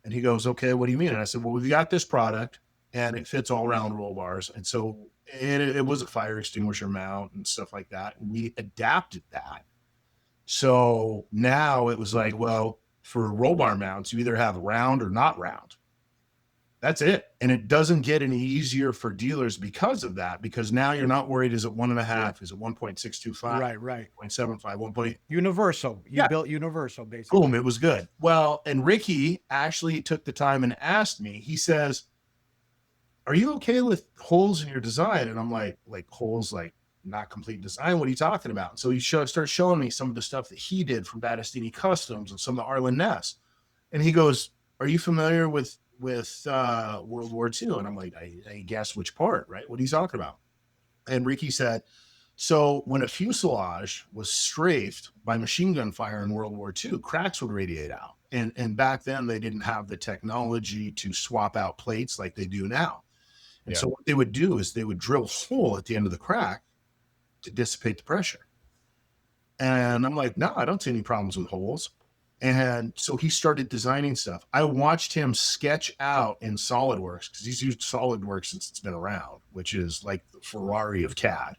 And he goes, okay, what do you mean? And I said, well, we've got this product and it fits all round roll bars. And so it was a fire extinguisher mount and stuff like that. And we adapted that. So now it was like, well, for roll bar mounts, you either have round or not round. That's it. And it doesn't get any easier for dealers because of that, because now you're not worried, is it 1.5? Is it 1.625?
Right.
0.75, 1.
Universal. You built universal, basically.
Boom, it was good. Well, and Ricky actually took the time and asked me, he says, are you okay with holes in your design? And I'm like holes, like not complete design. What are you talking about? So he started showing me some of the stuff that he did from Battistini Customs and some of the Arlen Ness. And he goes, are you familiar with World War II? And I'm like, I guess which part, right? What are you talking about? And Ricky said, so when a fuselage was strafed by machine gun fire in World War II, cracks would radiate out. And back then they didn't have the technology to swap out plates like they do now. And so what they would do is they would drill a hole at the end of the crack to dissipate the pressure. And I'm like, no, I don't see any problems with holes. And so he started designing stuff. I watched him sketch out in SolidWorks, because he's used SolidWorks since it's been around, which is like the Ferrari of CAD.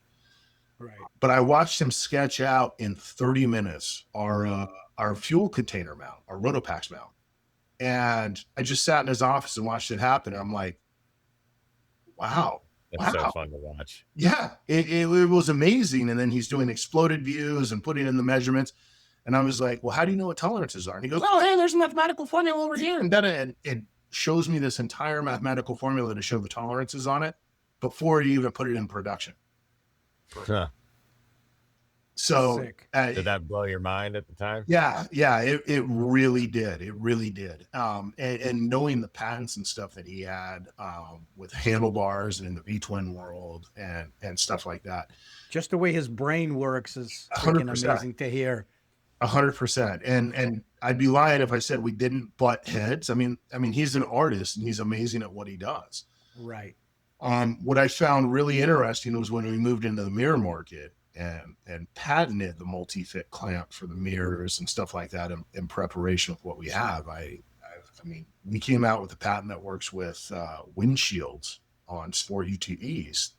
Right.
But I watched him sketch out in 30 minutes our fuel container mount, our Rotopax mount. And I just sat in his office and watched it happen. And I'm like, wow.
That's so fun to watch.
Yeah, it was amazing. And then he's doing exploded views and putting in the measurements. And I was like, well, how do you know what tolerances are? And he goes, oh, hey, there's a mathematical formula over here. And then it shows me this entire mathematical formula to show the tolerances on it before you even put it in production.
Huh.
So
did that blow your mind at the time?
Yeah, it really did. It really did. And knowing the patents and stuff that he had with handlebars and in the V-twin world and stuff like that.
Just the way his brain works is freaking amazing to hear.
100%. And I'd be lying if I said we didn't butt heads. I mean, he's an artist and he's amazing at what he does.
Right.
What I found really interesting was when we moved into the mirror market and patented the multi-fit clamp for the mirrors and stuff like that in preparation of what we have. I mean, we came out with a patent that works with windshields on sport UTVs,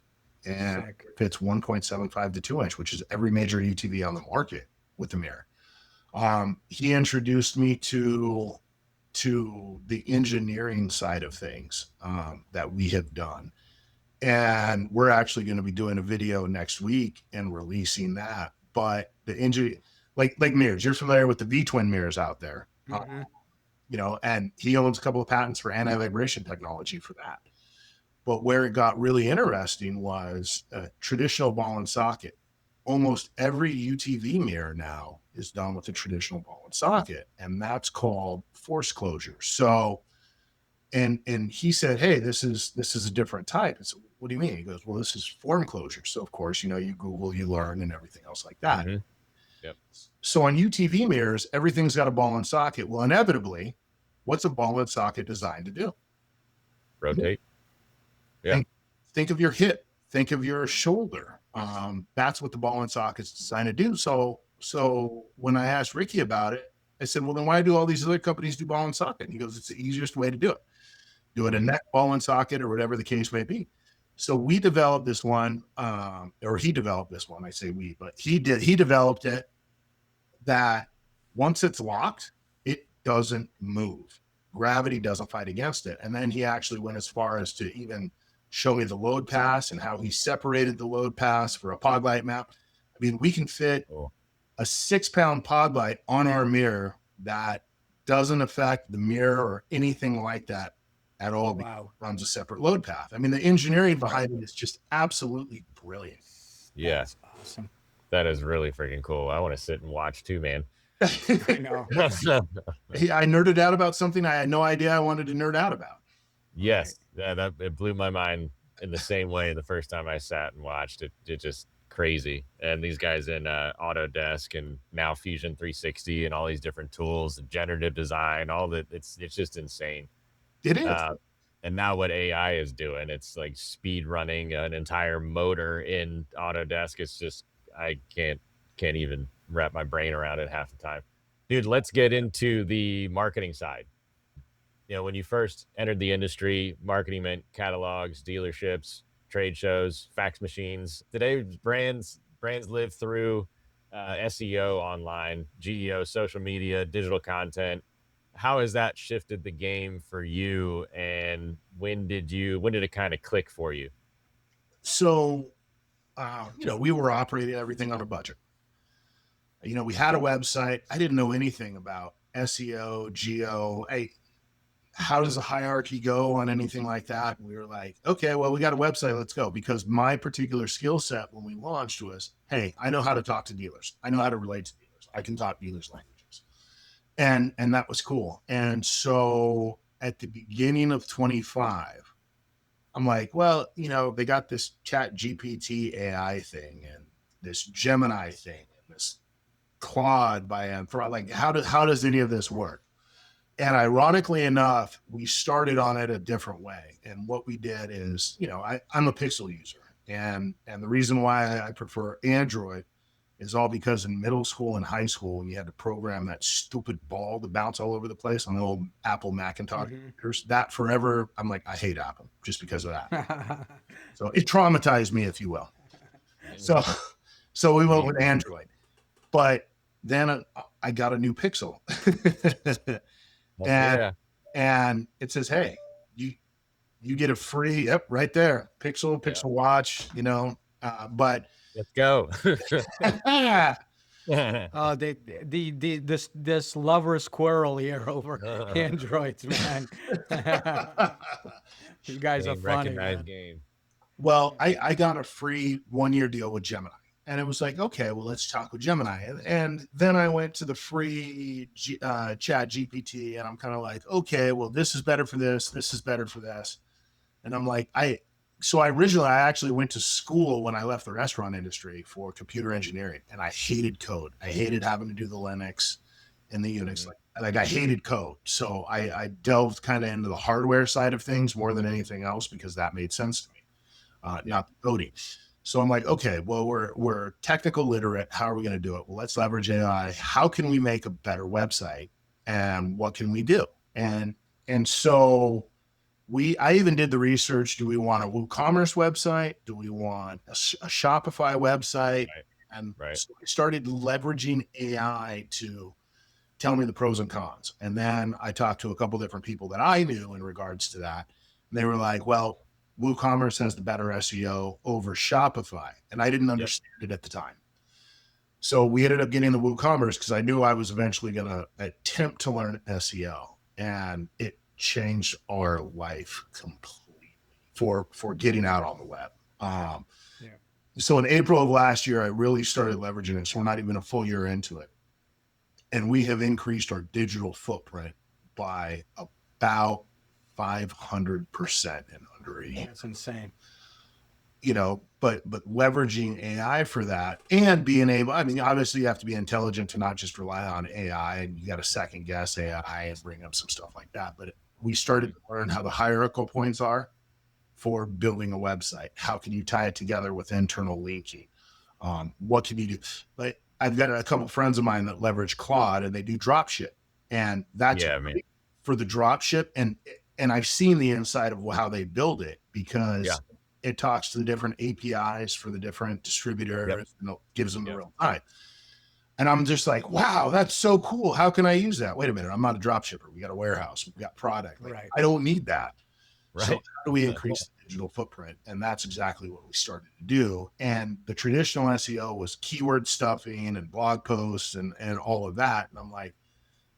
and it fits 1.75 to 2 inch, which is every major UTV on the market with the mirror. He introduced me to the engineering side of things that we have done. And we're actually going to be doing a video next week and releasing that. But the engine, like mirrors, you're familiar with the V-twin mirrors out there, and he owns a couple of patents for anti-vibration technology for that. But where it got really interesting was traditional ball and socket almost every UTV mirror now is done with a traditional ball and socket, and that's called force closure. So, and he said, "Hey, this is a different type." I said, "What do you mean?" He goes, "Well, this is form closure." So of course, you Google, you learn, and everything else like that.
Mm-hmm. Yep.
So on UTV mirrors, everything's got a ball and socket. Well, inevitably, what's a ball and socket designed to do?
Rotate. Yeah.
Think of your hip, think of your shoulder. That's what the ball and socket is designed to do. So when I asked Ricky about it, I said, "Well, then why do all these other companies do ball and socket?" And he goes, "It's the easiest way to do it. Do it a neck, ball and socket, or whatever the case may be." So we developed this one, or he developed this one. I say we, but he developed it that once it's locked, it doesn't move. Gravity doesn't fight against it. And then he actually went as far as to even show me the load pass and how he separated the load pass for a pod light mount. I mean, we can fit a 6-pound pod light on our mirror that doesn't affect the mirror or anything like that at all.
Wow.
Runs a separate load path. I mean, the engineering behind it is just absolutely brilliant.
Yeah.
That's awesome.
That is really freaking cool. I want to sit and watch too, man.
I know.
I nerded out about something I had no idea I wanted to nerd out about.
Yes, that it blew my mind in the same way the first time I sat and watched it. It just crazy. And these guys in Autodesk and now Fusion 360 and all these different tools, and generative design, all that. It's just insane.
It is.
And now what AI is doing, it's like speed running an entire motor in Autodesk. It's just, I can't even wrap my brain around it half the time. Dude, let's get into the marketing side. When you first entered the industry, marketing meant catalogs, dealerships, trade shows, fax machines. Today, brands live through SEO online, GEO, social media, digital content. How has that shifted the game for you? And when did it kind of click for you?
So, we were operating everything on a budget. We had a website. I didn't know anything about SEO, GEO. How does a hierarchy go on anything like that? And we were like, okay, well, we got a website. Let's go. Because my particular skill set when we launched was, hey, I know how to talk to dealers. I know how to relate to dealers. I can talk dealers' languages. And that was cool. And so at the beginning of 25, I'm like, well, they got this Chat GPT AI thing and this Gemini thing and this Claude by Anthropic. Like, how does any of this work? And ironically enough, we started on it a different way. And what we did is, I'm a Pixel user. And the reason why I prefer Android is all because in middle school and high school, you had to program that stupid ball to bounce all over the place on the old Apple Macintosh. That forever, I'm like, I hate Apple just because of that. So it traumatized me, if you will. So we went with Android. But then I got a new Pixel. And it says, hey, you get a free, yep, right there, Pixel Watch, but
let's go.
This lover squirrel here over Androids, man. You guys are funny.
Game.
Well, I got a free 1-year deal with Gemini. And it was like, okay, well, let's talk with Gemini. And then I went to the free Chat GPT, and I'm kind of like, okay, well, this is better for this. This is better for this. And I'm like, I actually went to school when I left the restaurant industry for computer engineering, and I hated code. I hated having to do the Linux and the Unix. Like I hated code. So I delved kind of into the hardware side of things more than anything else because that made sense to me, not coding. So I'm like, okay, well, we're technical literate. How are we going to do it? Well, let's leverage AI. How can we make a better website? And what can we do? And so I even did the research. Do we want a WooCommerce website? Do we want a Shopify website?
Right.
And
right.
So I started leveraging AI to tell me the pros and cons. And then I talked to a couple different people that I knew in regards to that. And they were like, well, WooCommerce has the better SEO over Shopify. And I didn't understand it at the time. So we ended up getting the WooCommerce because I knew I was eventually going to attempt to learn SEO. And it changed our life completely for getting out on the web. So in April of last year, I really started leveraging it. So we're not even a full year into it. And we have increased our digital footprint by about 500% in under a year.
That's insane.
You know, but leveraging AI for that and being able, I mean, obviously you have to be intelligent to not just rely on AI, and you got to second guess AI and bring up some stuff like that. But we started to learn how the hierarchical points are for building a website. How can you tie it together with internal linking? What can you do? Like, I've got a couple of friends of mine that leverage Claude, and they do drop ship, and that's great for the drop ship. And I've seen the inside of how they build it, because it talks to the different APIs for the different distributors, and it gives them the real time. And I'm just like, wow, that's so cool. How can I use that? Wait a minute, I'm not a drop shipper. We got a warehouse, we got product. Like, I don't need that. Right. So how do we increase the digital footprint? And that's exactly what we started to do. And the traditional SEO was keyword stuffing and blog posts and all of that. And I'm like,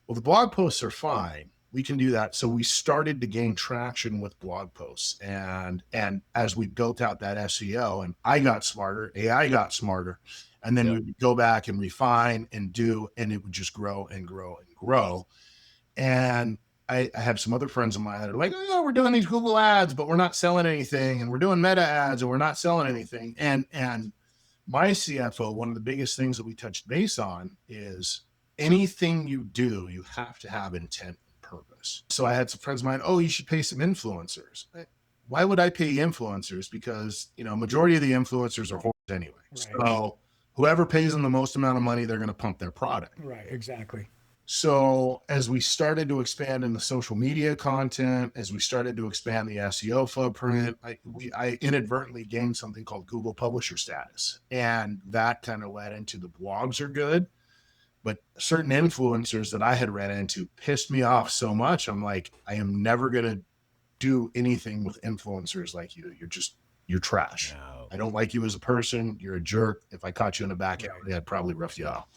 well, the blog posts are fine. We can do that. So we started to gain traction with blog posts. And as we built out that SEO, and I got smarter, AI got smarter, and then we would go back and refine and do, and it would just grow and grow and grow. And I have some other friends of mine that are like, oh, yeah, we're doing these Google ads, but we're not selling anything. And we're doing meta ads and we're not selling anything. And my CFO, one of the biggest things that we touched base on is anything you do, you have to have intent and purpose. So I had some friends of mine, oh, you should pay some influencers. Why would I pay influencers? Because, you know, majority of the influencers are whores anyway. Right. So whoever pays them the most amount of money, they're going to pump their product.
Right, exactly.
So as we started to expand in the social media content, as we started to expand the SEO footprint, I inadvertently gained something called Google Publisher status. And that kind of led into the blogs are good. But certain influencers that I had ran into pissed me off so much. I'm like, I am never going to do anything with influencers like you. You're trash. No. I don't like you as a person. You're a jerk. If I caught you in the back alley, I'd probably rough you off.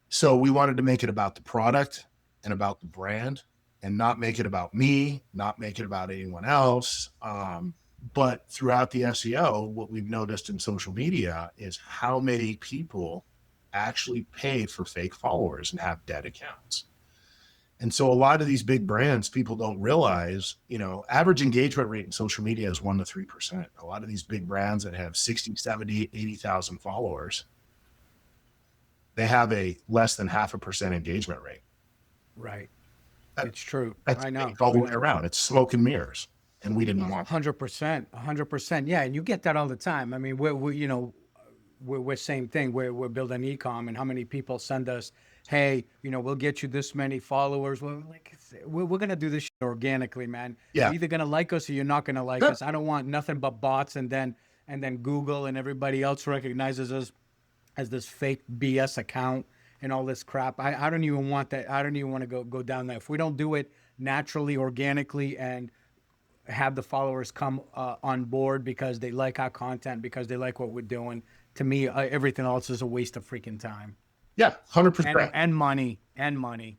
So we wanted to make it about the product and about the brand, and not make it about me, not make it about anyone else. But throughout the SEO, what we've noticed in social media is how many people actually pay for fake followers and have dead accounts. And so a lot of these big brands, people don't realize, you know, average engagement rate in social media is 1% to 3%. A lot of these big brands that have 60, 70, 80,000 followers, they have a less than 0.5% engagement rate.
Right. It's true. I know.
All the way around. It's smoke and mirrors. And we didn't want
100%. Yeah. And you get that all the time. I mean, we're same thing. We're building e-com, and how many people send us, hey, you know, we'll get you this many followers. We're like, we're going to do this shit organically, man.
Yeah.
You're either going to like us or you're not going to like us. I don't want nothing but bots. And then Google and everybody else recognizes us as this fake BS account and all this crap. I don't even want that. I don't even want to go down there. If we don't do it naturally, organically, and have the followers come on board because they like our content, because they like what we're doing, to me, everything else is a waste of freaking time.
Yeah, 100%.
And money.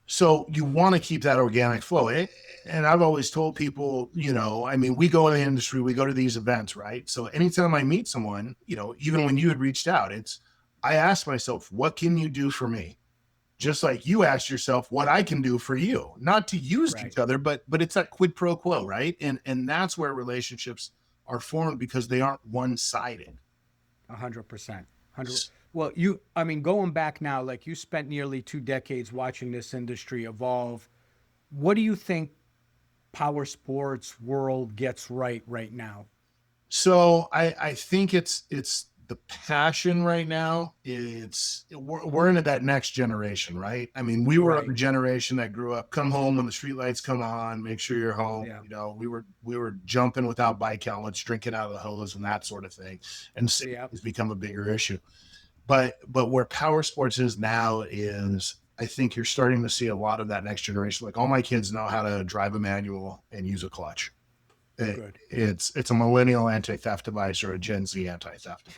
So you want to keep that organic flow. And I've always told people, you know, I mean, we go in the industry, we go to these events, right? So anytime I meet someone, you know, even when you had reached out, I ask myself, what can you do for me? Just like you asked yourself what I can do for you, not to use each other, but it's that quid pro quo, right? And that's where relationships are formed, because they aren't one-sided.
100%. Well, going back now, like, you spent nearly 2 decades watching this industry evolve. What do you think Powersports world gets right now?
So I think it's the passion right now. We're into that next generation, right? I mean, we were a generation that grew up, come home when the street lights come on, make sure you're home. Yeah. You know, we were jumping without bike helmets, drinking out of the hose and that sort of thing. And safety has become a bigger issue. But where Powersports is now is, I think you're starting to see a lot of that next generation. Like, all my kids know how to drive a manual and use a clutch. It's a millennial anti-theft device or a Gen Z anti-theft.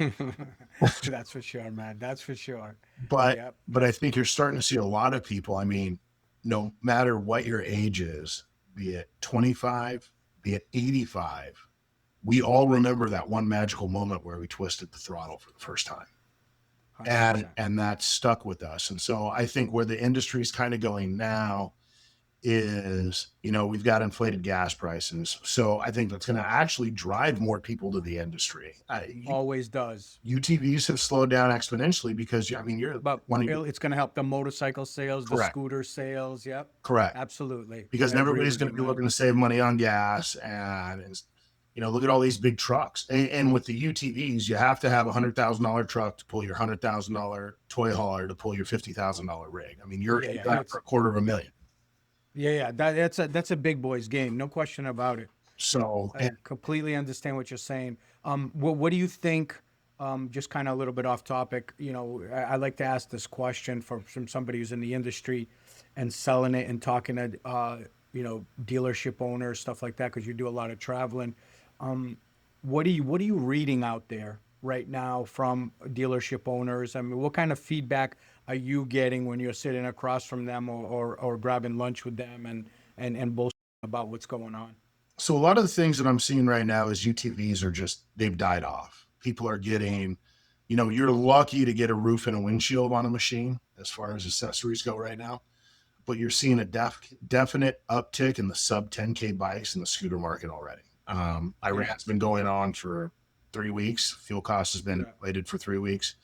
That's for sure, man. That's for sure.
But I think you're starting to see a lot of people, I mean, no matter what your age is, be it 25, be it 85, we all remember that one magical moment where we twisted the throttle for the first time.
100%.
And that stuck with us. And so I think where the industry is kind of going now is, we've got inflated gas prices. So I think that's going to actually drive more people to the industry.
Always does.
UTVs have slowed down exponentially because, you're
But it's going to help the motorcycle sales, the
Correct.
scooter sales. Yep.
Correct.
Absolutely.
Because
I agree
everybody's
with
going
you,
to be
man.
looking to save money on gas and look at all these big trucks. And with the UTVs, you have to have a $100,000 truck to pull your $100,000 toy hauler to pull your $50,000 rig. You're in that for $250,000.
Yeah. That's a big boys game. No question about it.
So
I completely understand what you're saying. What do you think? Just kind of a little bit off topic. I like to ask this question from somebody who's in the industry and selling it and talking to dealership owners, stuff like that, because you do a lot of traveling. What are you reading out there right now from dealership owners? What kind of feedback are you getting when you're sitting across from them or grabbing lunch with them and bullshitting about what's going on?
So a lot of the things that I'm seeing right now is UTVs they've died off. People are getting, you're lucky to get a roof and a windshield on a machine as far as accessories go right now. But you're seeing a definite uptick in the sub 10K bikes in the scooter market already. Iran's been going on for 3 weeks. Fuel cost has been inflated for 3 weeks.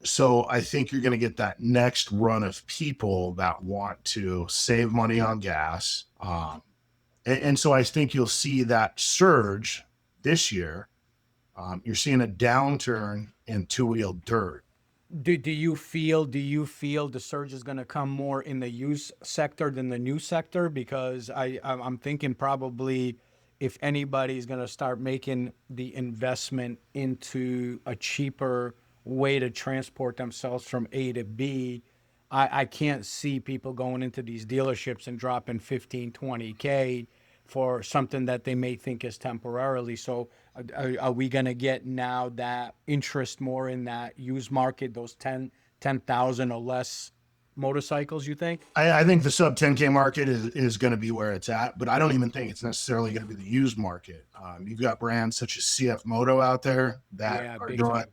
So I think you're going to get that next run of people that want to save money on gas. And so I think you'll see that surge this year. You're seeing a downturn in two-wheel dirt.
Do you feel the surge is going to come more in the used sector than the new sector? Because I'm thinking probably if anybody's going to start making the investment into a cheaper way to transport themselves from A to B, I can't see people going into these dealerships and dropping 15, 20K for something that they may think is temporarily. So are we going to get now that interest more in that used market, those 10,000 or less motorcycles, you think?
I think the sub 10K market is going to be where it's at, but I don't even think it's necessarily going to be the used market. You've got brands such as CF Moto out there that are doing,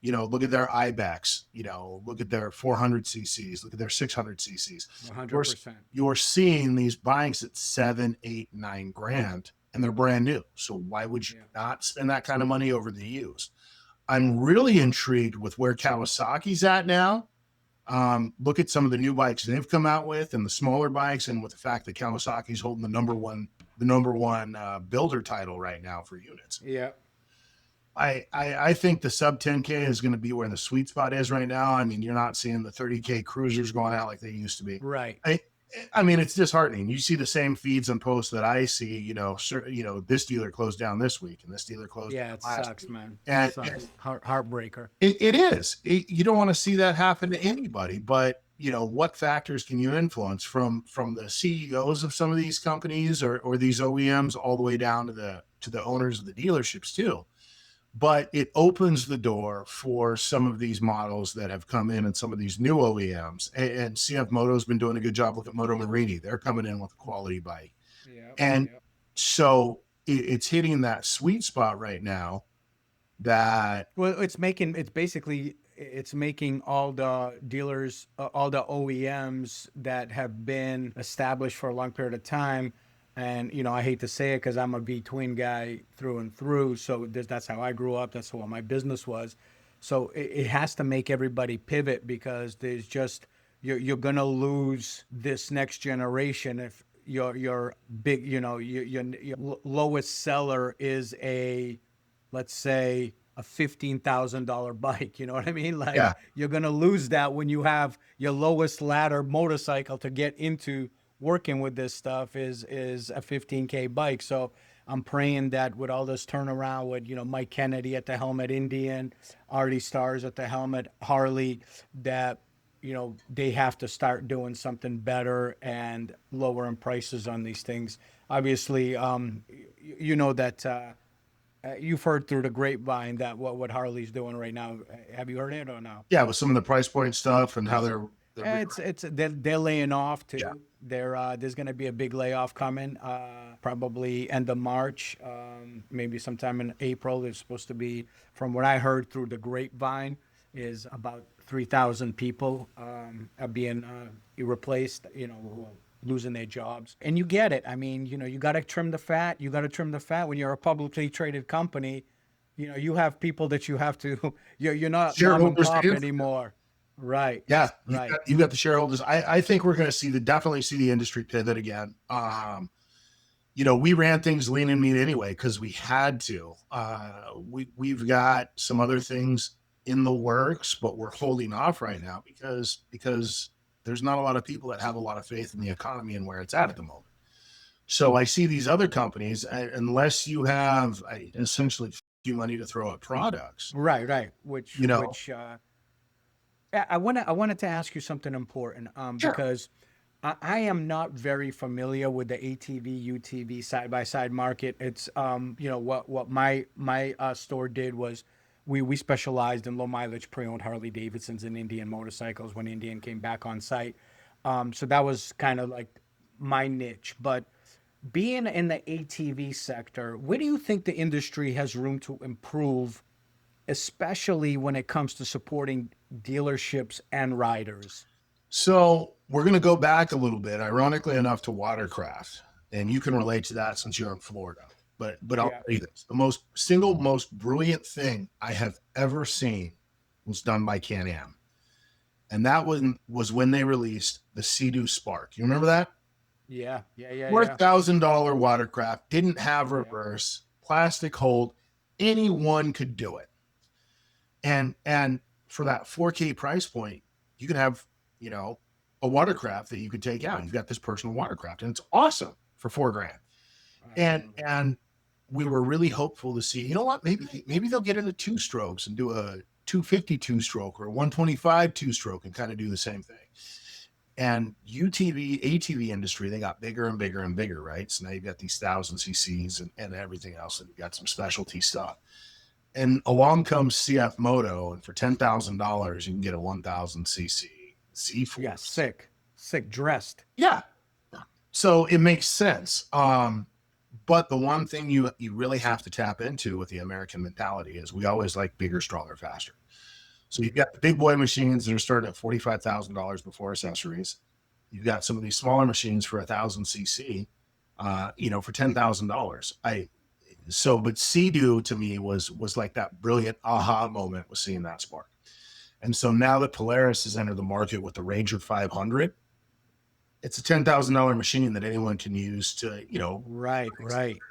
look at their Ibex, look at their 400 cc's, look at their 600 cc's.
100%.
You're seeing these bikes at 7, 8, 9 grand and they're brand new. So why would you not spend that kind of money over the used? I'm really intrigued with where Kawasaki's at now. Look at some of the new bikes they've come out with and the smaller bikes, and with the fact that Kawasaki's holding the number one builder title right now for units.
Yeah.
I think the sub 10K is going to be where the sweet spot is right now. You're not seeing the 30K cruisers going out like they used to be.
Right.
It's dishearteartening. You see the same feeds and posts that I see, this dealer closed down this week and this dealer closed down
it
last
sucks,
week.
man.
And
it sucks. Heartbreaker.
It is. You don't want to see that happen to anybody, but what factors can you influence from the CEOs of some of these companies or these OEMs all the way down to the owners of the dealerships too. But it opens the door for some of these models that have come in and some of these new OEMs. And CF Moto's been doing a good job. Look at Moto Marini. They're coming in with a quality bike. So it's hitting that sweet spot right now that...
Well, it's making all the dealers, all the OEMs that have been established for a long period of time. And, I hate to say it because I'm a between guy through and through. So that's how I grew up. That's what my business was. So it has to make everybody pivot because there's just, you're going to lose this next generation if your big, your lowest seller is let's say a $15,000 bike. You know what I mean? You're going to lose that when you have your lowest ladder motorcycle to get into working with this stuff is a 15K bike. So I'm praying that with all this turnaround with, Mike Kennedy at the helmet, Indian, Artie Stars at the helmet, Harley, that, they have to start doing something better and lowering prices on these things. Obviously, that you've heard through the grapevine that what Harley's doing right now. Have you heard it or no?
Yeah, with some of the price point stuff and how
They're laying off too.
Yeah.
There's going to be a big layoff coming, probably end of March, maybe sometime in April. There's supposed to be, from what I heard through the grapevine, is about 3,000 people are being replaced. Losing their jobs, and you get it. I mean, you got to trim the fat. You got to trim the fat when you're a publicly traded company. You have people that you have to. You're not mom and
Shareholders
pop
to
anymore. Right.
Yeah,
Right.
you got the shareholders. I think we're going to definitely see the industry pivot again. We ran things lean and mean anyway because we had to. We've got some other things in the works, but we're holding off right now because there's not a lot of people that have a lot of faith in the economy and where it's at the moment. So I see these other companies, unless you have essentially money to throw at products.
Right. Which I wanted to ask you something important,
Sure.
because I am not very familiar with the ATV, UTV side by side market. It's what my store did was we specialized in low mileage pre-owned Harley Davidsons and Indian motorcycles when Indian came back on site. So that was kind of like my niche. But being in the ATV sector, where do you think the industry has room to improve, especially when it comes to supporting dealerships and riders?
So we're going to go back a little bit, ironically enough, to watercraft, and you can relate to that since you're in Florida. But I'll tell you this: the most brilliant thing I have ever seen was done by Can-Am, and that was when they released the Sea-Doo Spark. You remember that?
Yeah.
$4,000 watercraft, didn't have reverse, plastic hold, anyone could do it. And for that 4K price point, you can have, a watercraft that you could take out. You've got this personal watercraft, and it's awesome for $4,000. And we were really hopeful to see, what, maybe they'll get into two strokes and do a 250 two-stroke or a 125 two-stroke and kind of do the same thing. And ATV industry, they got bigger and bigger and bigger, right? So now you've got these 1,000 cc's and everything else, and you've got some specialty stuff. And along comes CF Moto, and for $10,000, you can get a 1,000 cc Z4.
Yeah, sick dressed.
Yeah. So it makes sense. But the one thing you really have to tap into with the American mentality is we always like bigger, stronger, faster. So you've got the big boy machines that are starting at $45,000 before accessories. You've got some of these smaller machines for 1,000 cc, for $10,000. But Sea-Doo to me was like that brilliant aha moment with seeing that Spark. And so now that Polaris has entered the market with the Ranger 500, it's a $10,000 machine that anyone can use to,
right,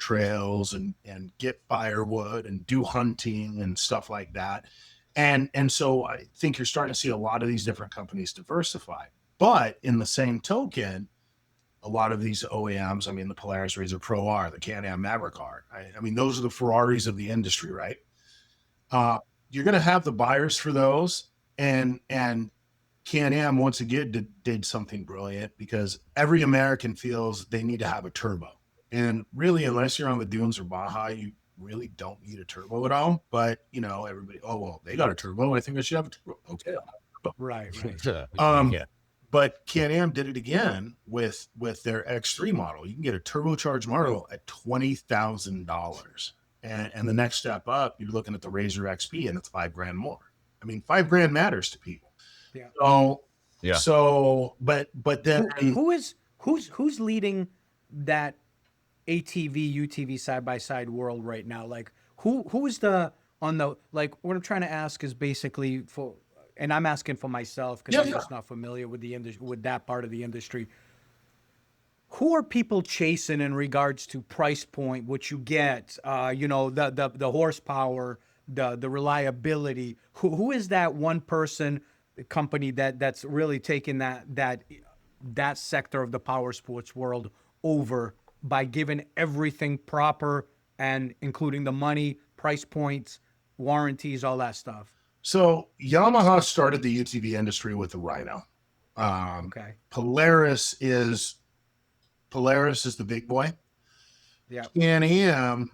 trails and get firewood and do hunting and stuff like that. And so I think you're starting to see a lot of these different companies diversify. But in the same token, a lot of these OEMs, the Polaris RZR Pro R, the Can-Am Maverick R, those are the Ferraris of the industry, right? You're going to have the buyers for those. And Can-Am, once again, did something brilliant because every American feels they need to have a turbo. And really, unless you're on the dunes or Baja, you really don't need a turbo at all. But, everybody, they got a turbo. I think I should have a turbo. Okay.
Right.
Yeah.
But Can-Am did it again with their X3 model. You can get a turbocharged model at $20,000. And the next step up, you're looking at the RZR XP, and it's $5,000 more. $5,000 matters to people.
Yeah.
But then
who's leading that ATV, UTV side by side world right now? Like who is what I'm trying to ask is basically and I'm asking for myself because I'm just not familiar with the industry, with that part of the industry. Who are people chasing in regards to price point, what you get, the horsepower, the reliability? Who is that one person, company that's really taking that sector of the power sports world over by giving everything proper and including the money, price points, warranties, all that stuff?
So Yamaha started the UTV industry with the Rhino.
Okay.
Polaris is the big boy.
Yeah.
Can-Am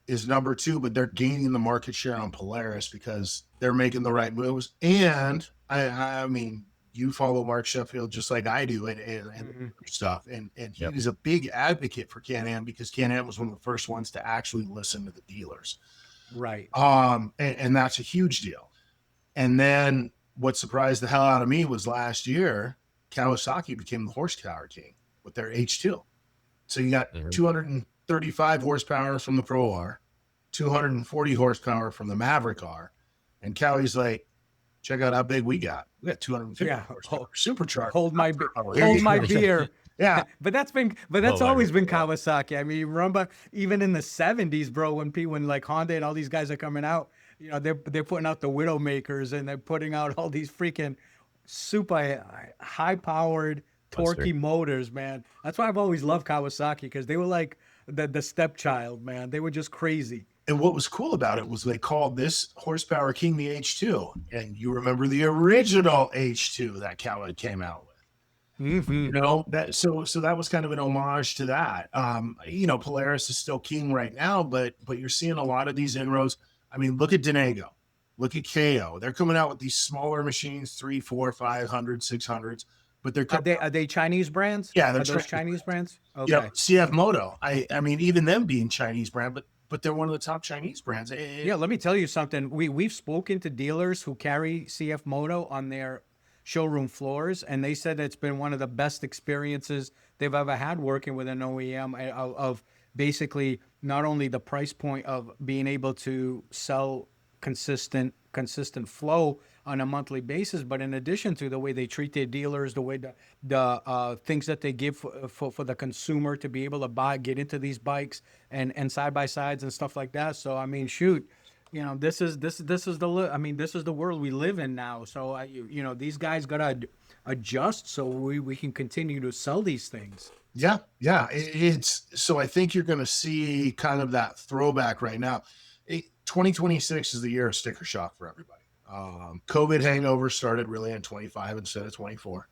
is number two, but they're gaining the market share on Polaris because they're making the right moves. And you follow Mark Sheffield just like I do, and stuff. And he was a big advocate for Can-Am because Can-Am was one of the first ones to actually listen to the dealers.
Right.
And that's a huge deal. And then what surprised the hell out of me was last year, Kawasaki became the horsepower king with their H2. So you got 235 horsepower from the Pro R, 240 horsepower from the Maverick R, and Cowie's like, check out how big we got. We got 250 horsepower, supercharged.
Hold my beer.
Yeah.
But that's always been Kawasaki. I mean, you remember even in the 70s, bro, when like Honda and all these guys are coming out, you know, they're putting out the Widowmakers and they're putting out all these freaking super high powered torquey motors, man. That's why I've always loved Kawasaki, because they were like the stepchild, man. They were just crazy.
And what was cool about it was they called this horsepower king the H2. And you remember the original H2 that Cowie came out with. You know, that so that was kind of an homage to that. You know, Polaris is still king right now, but you're seeing a lot of these inroads. I mean, look at Denego, look at KO. They're coming out with these smaller machines, 300, 400, 500, 600s. But
are they Chinese brands?
Yeah, they're
those Chinese brands. Okay.
Yeah, CF Moto. I mean, even them being Chinese brand, but they're one of the top Chinese brands.
Yeah, let me tell you something. We've spoken to dealers who carry CF Moto on their showroom floors, and they said it's been one of the best experiences they've ever had working with an OEM of basically not only the price point of being able to sell consistent flow on a monthly basis, but in addition to the way they treat their dealers, the way the things that they give for the consumer to be able to get into these bikes and side by sides and stuff like that. So I mean, shoot, you know, this is the world we live in now. So you know, these guys gotta adjust so we can continue to sell these things.
Yeah. It's so I think you're going to see kind of that throwback right now. 2026 is the year of sticker shock for everybody. COVID hangover started really in 25 instead of 24.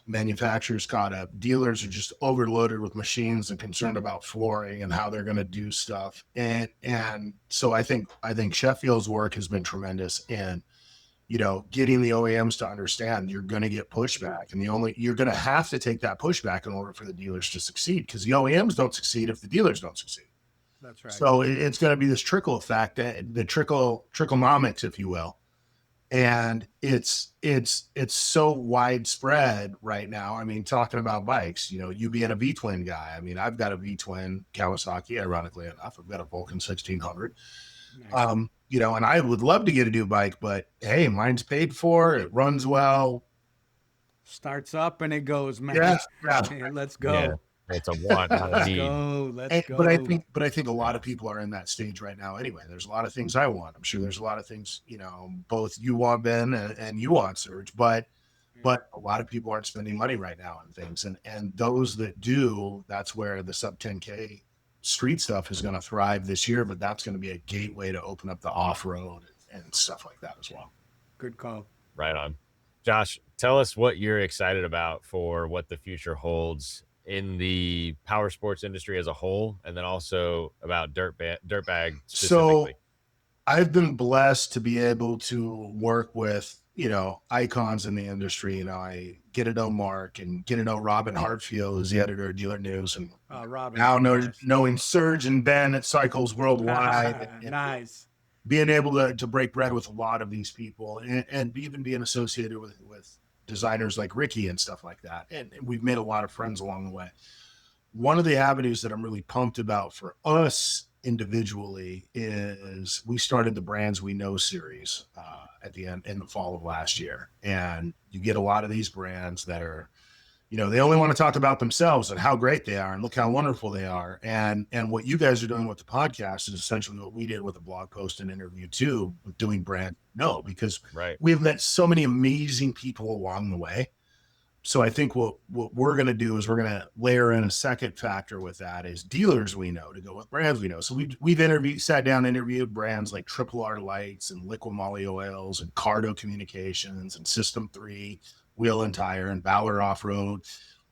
Manufacturers caught up. Dealers are just overloaded with machines and concerned about flooring and how they're going to do stuff. And so I think Sheffield's work has been tremendous in, you know, getting the OEMs to understand you're going to get pushback, and you're going to have to take that pushback in order for the dealers to succeed, because the OEMs don't succeed if the dealers don't succeed.
That's right.
So it's going to be this trickle effect, the tricklenomics, if you will. And it's so widespread right now. I mean, talking about bikes, you know, you being a V-twin guy. I mean, I've got a V-twin Kawasaki, ironically enough. I've got a Vulcan 1600. Nice. You know, and I would love to get a new bike, but hey, mine's paid for. It runs well.
Starts up and it goes, man.
Yeah.
Hey, let's go.
Yeah. It's a want, not a need.
Let's go.
But I think a lot of people are in that stage right now anyway. There's a lot of things I want. I'm sure there's a lot of things, you know, both you want, Ben, and you want, Serge, but a lot of people aren't spending money right now on things. And those that do, that's where the sub 10K street stuff is going to thrive this year, but that's going to be a gateway to open up the off-road and stuff like that as well.
Good call.
Right on. Josh, tell us what you're excited about for what the future holds in the power sports industry as a whole, and then also about Dirtbag specifically.
So I've been blessed to be able to work with, you know, icons in the industry. You know, I get to know Mark and get to know Robin Hartfield, who's the editor of Dealer News, and
Robin,
now knowing Serge and Ben at Cycles Worldwide. and
nice.
Being able to break bread with a lot of these people, and even being associated with designers like Ricky and stuff like that. And we've made a lot of friends along the way. One of the avenues that I'm really pumped about for us individually is we started the Brands We Know series at the end in the fall of last year. And you get a lot of these brands that are, you know, they only want to talk about themselves and how great they are and look how wonderful they are. And what you guys are doing with the podcast is essentially what we did with a blog post and interview too, with doing Brand No, because we've met so many amazing people along the way. So I think what we're going to do is we're going to layer in a second factor with that is dealers we know to go with brands we know. So we've sat down and interviewed brands like Triple R Lights and Liquid Moly Oils and Cardo Communications and System 3, Wheel and Tire, and Bauer Off-Road.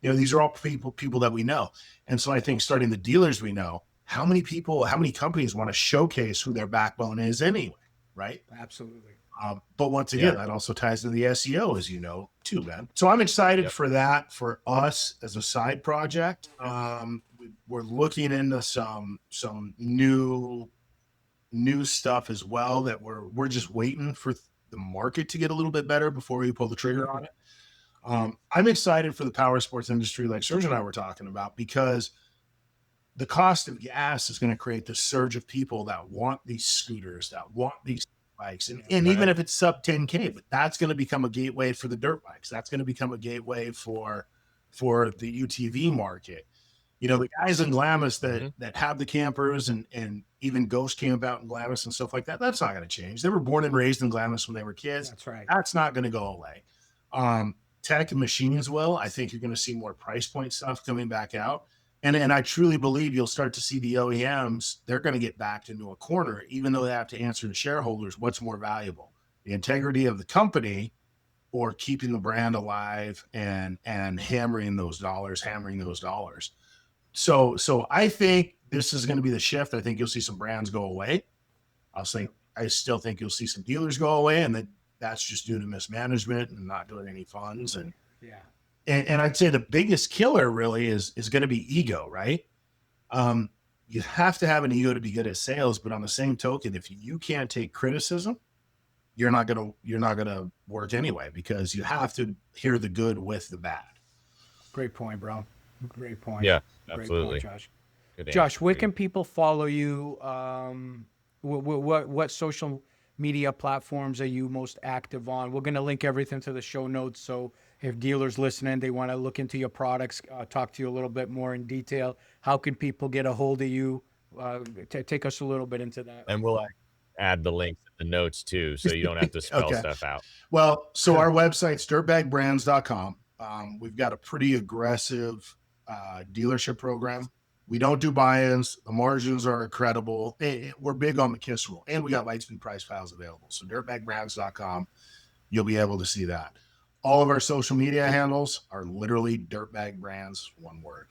You know, these are all people that we know. And so I think starting the dealers we know, how many companies want to showcase who their backbone is anyway, right?
Absolutely.
But once again, that also ties to the SEO, as you know, too, man. So I'm excited for that for us as a side project. We're looking into some new stuff as well that we're just waiting for the market to get a little bit better before we pull the trigger on it. I'm excited for the power sports industry, like Serge and I were talking about, because the cost of gas is going to create this surge of people that want these scooters, that want these bikes. And even if it's sub 10K, but that's going to become a gateway for the dirt bikes. That's going to become a gateway for the UTV market. You know, the guys in Glamis that have the campers and even ghost camp out in Glamis and stuff like that, that's not going to change. They were born and raised in Glamis when they were kids.
That's right.
That's not going to go away. Tech and machines will. I think you're going to see more price point stuff coming back out. And I truly believe you'll start to see the OEMs, they're going to get backed into a corner, even though they have to answer to shareholders what's more valuable, the integrity of the company or keeping the brand alive and hammering those dollars. So I think this is going to be the shift. I think you'll see some brands go away. I still think you'll see some dealers go away, and that's just due to mismanagement and not doing any funds. And I'd say the biggest killer really is going to be ego, right? You have to have an ego to be good at sales, but on the same token, if you can't take criticism, you're not gonna work anyway, because you have to hear the good with the bad.
Great point, bro. Great point.
Yeah,
Great
absolutely.
point, Josh.
Good
Josh,
answer,
where
dude.
can people follow you? What social media platforms are you most active on? We're going to link everything to the show notes. So if dealers listening, they want to look into your products, talk to you a little bit more in detail, how can people get a hold of you? Take us a little bit into that.
And we'll add the links in the notes too, so you don't have to spell
Okay.
stuff out.
Well, so our website's dirtbagbrands.com. We've got a pretty aggressive dealership program. We don't do buy-ins. The margins are incredible. We're big on the KISS rule, and we got Lightspeed price files available. So dirtbagbrands.com, you'll be able to see that. All of our social media handles are literally Dirtbag Brands, one word.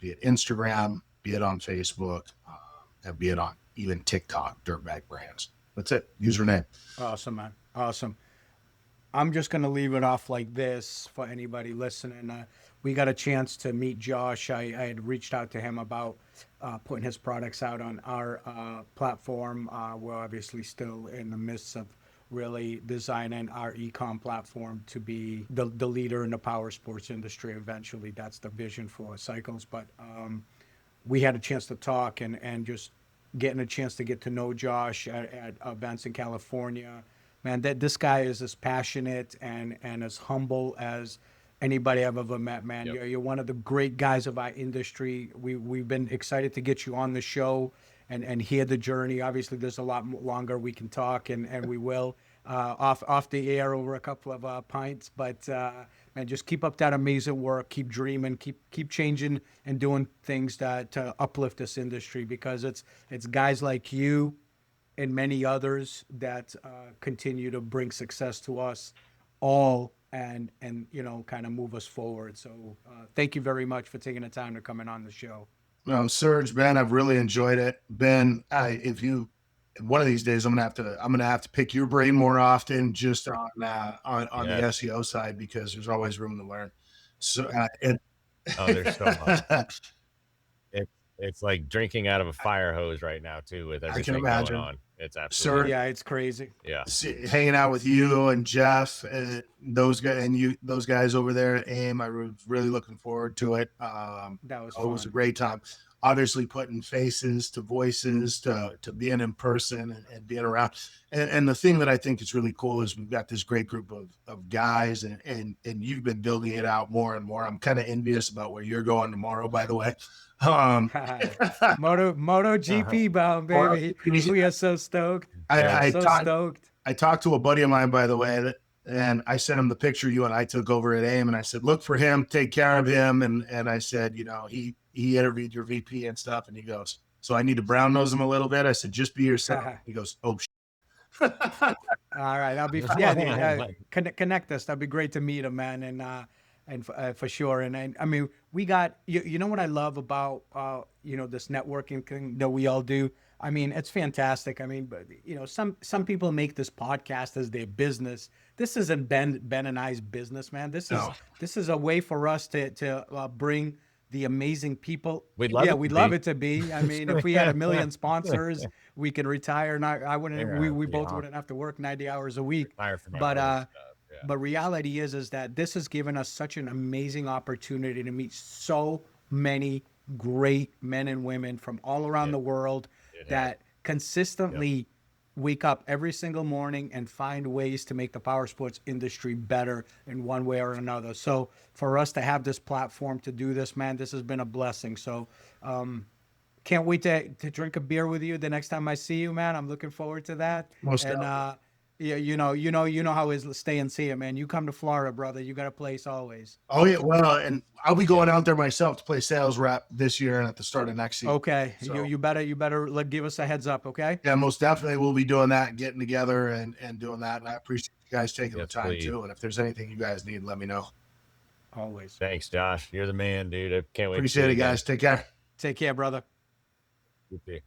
Be it Instagram, be it on Facebook, and be it on even TikTok, Dirtbag Brands. That's it. Username.
Awesome, man. Awesome. I'm just going to leave it off like this for anybody listening. We got a chance to meet Josh. I had reached out to him about putting his products out on our platform. We're obviously still in the midst of really designing our e-com platform to be the leader in the power sports industry. Eventually, that's the vision for Cycles. But we had a chance to talk and just getting a chance to get to know Josh at events in California. Man, this guy is as passionate and as humble as anybody I've ever met, man.
Yep.
You're one of the great guys of our industry. We've been excited to get you on the show and hear the journey. Obviously, there's a lot longer we can talk, and we will off the air over a couple of pints. But man, just keep up that amazing work. Keep dreaming. Keep changing and doing things to uplift this industry, because it's guys like you and many others that continue to bring success to us all and kind of move us forward. So thank you very much for taking the time to come in on the show.
Well, Serge, Ben, I've really enjoyed it. Ben, if you one of these days, I'm gonna have to pick your brain more often, just on the SEO side, because there's always room to learn. So
there's so much. It's like drinking out of a fire hose right now too, with everything going on. It's absolutely
yeah, it's crazy.
Yeah,
hanging out with you and Jeff and those guys over there at AIM. I was really looking forward to it.
That was
fun. It was a great time. Obviously, putting faces to voices to being in person and being around. And the thing that I think is really cool is we've got this great group of guys, and you've been building it out more and more. I'm kind of envious about where you're going tomorrow, by the way.
Moto GP bound, baby. We are so stoked. Stoked.
I talked to a buddy of mine, by the way, and I sent him the picture you and I took over at AIM, and I said, look for him, take care of him. And I said, he interviewed your VP and stuff, and he goes, so I need to brown nose him a little bit. I said, just be yourself. He goes, oh,
all right, I'll be connect us. That'd be great to meet him, man. And and for sure. And I mean, we got you know what I love about this networking thing that we all do. I mean, it's fantastic. I mean, but some people make this podcast as their business. This isn't Ben and I's business, man.
No.
This is a way for us to bring the amazing people.
We'd love it
we'd
to
love
be.
it to be. I mean, if we had 1 million sponsors, we could retire. Not, I wouldn't.
Yeah,
we
be
both
awesome.
wouldn't have to work 90 hours a week.
Fire from
But
our stuff. Yeah.
but reality is that this has given us such an amazing opportunity to meet so many great men and women from all around the world that consistently wake up every single morning and find ways to make the power sports industry better in one way or another. So for us to have this platform to do this, man, this has been a blessing. So can't wait to drink a beer with you the next time I see you, man. I'm looking forward to that.
Most
and yeah, you know how it is. Stay and see it, man. You come to Florida, brother. You got a place always.
Oh yeah, well, and I'll be going out there myself to play sales rep this year and at the start of next season.
Okay,
So-
you better give us a heads up, okay?
Yeah, most definitely we'll be doing that, getting together and doing that. And I appreciate you guys taking the
Yes,
time
please.
too. And if there's anything you guys need, let me know.
Always.
Thanks, Josh. You're the man, dude. I can't wait. to see
Appreciate
you
it, guys. Take care.
Take care, brother.
again.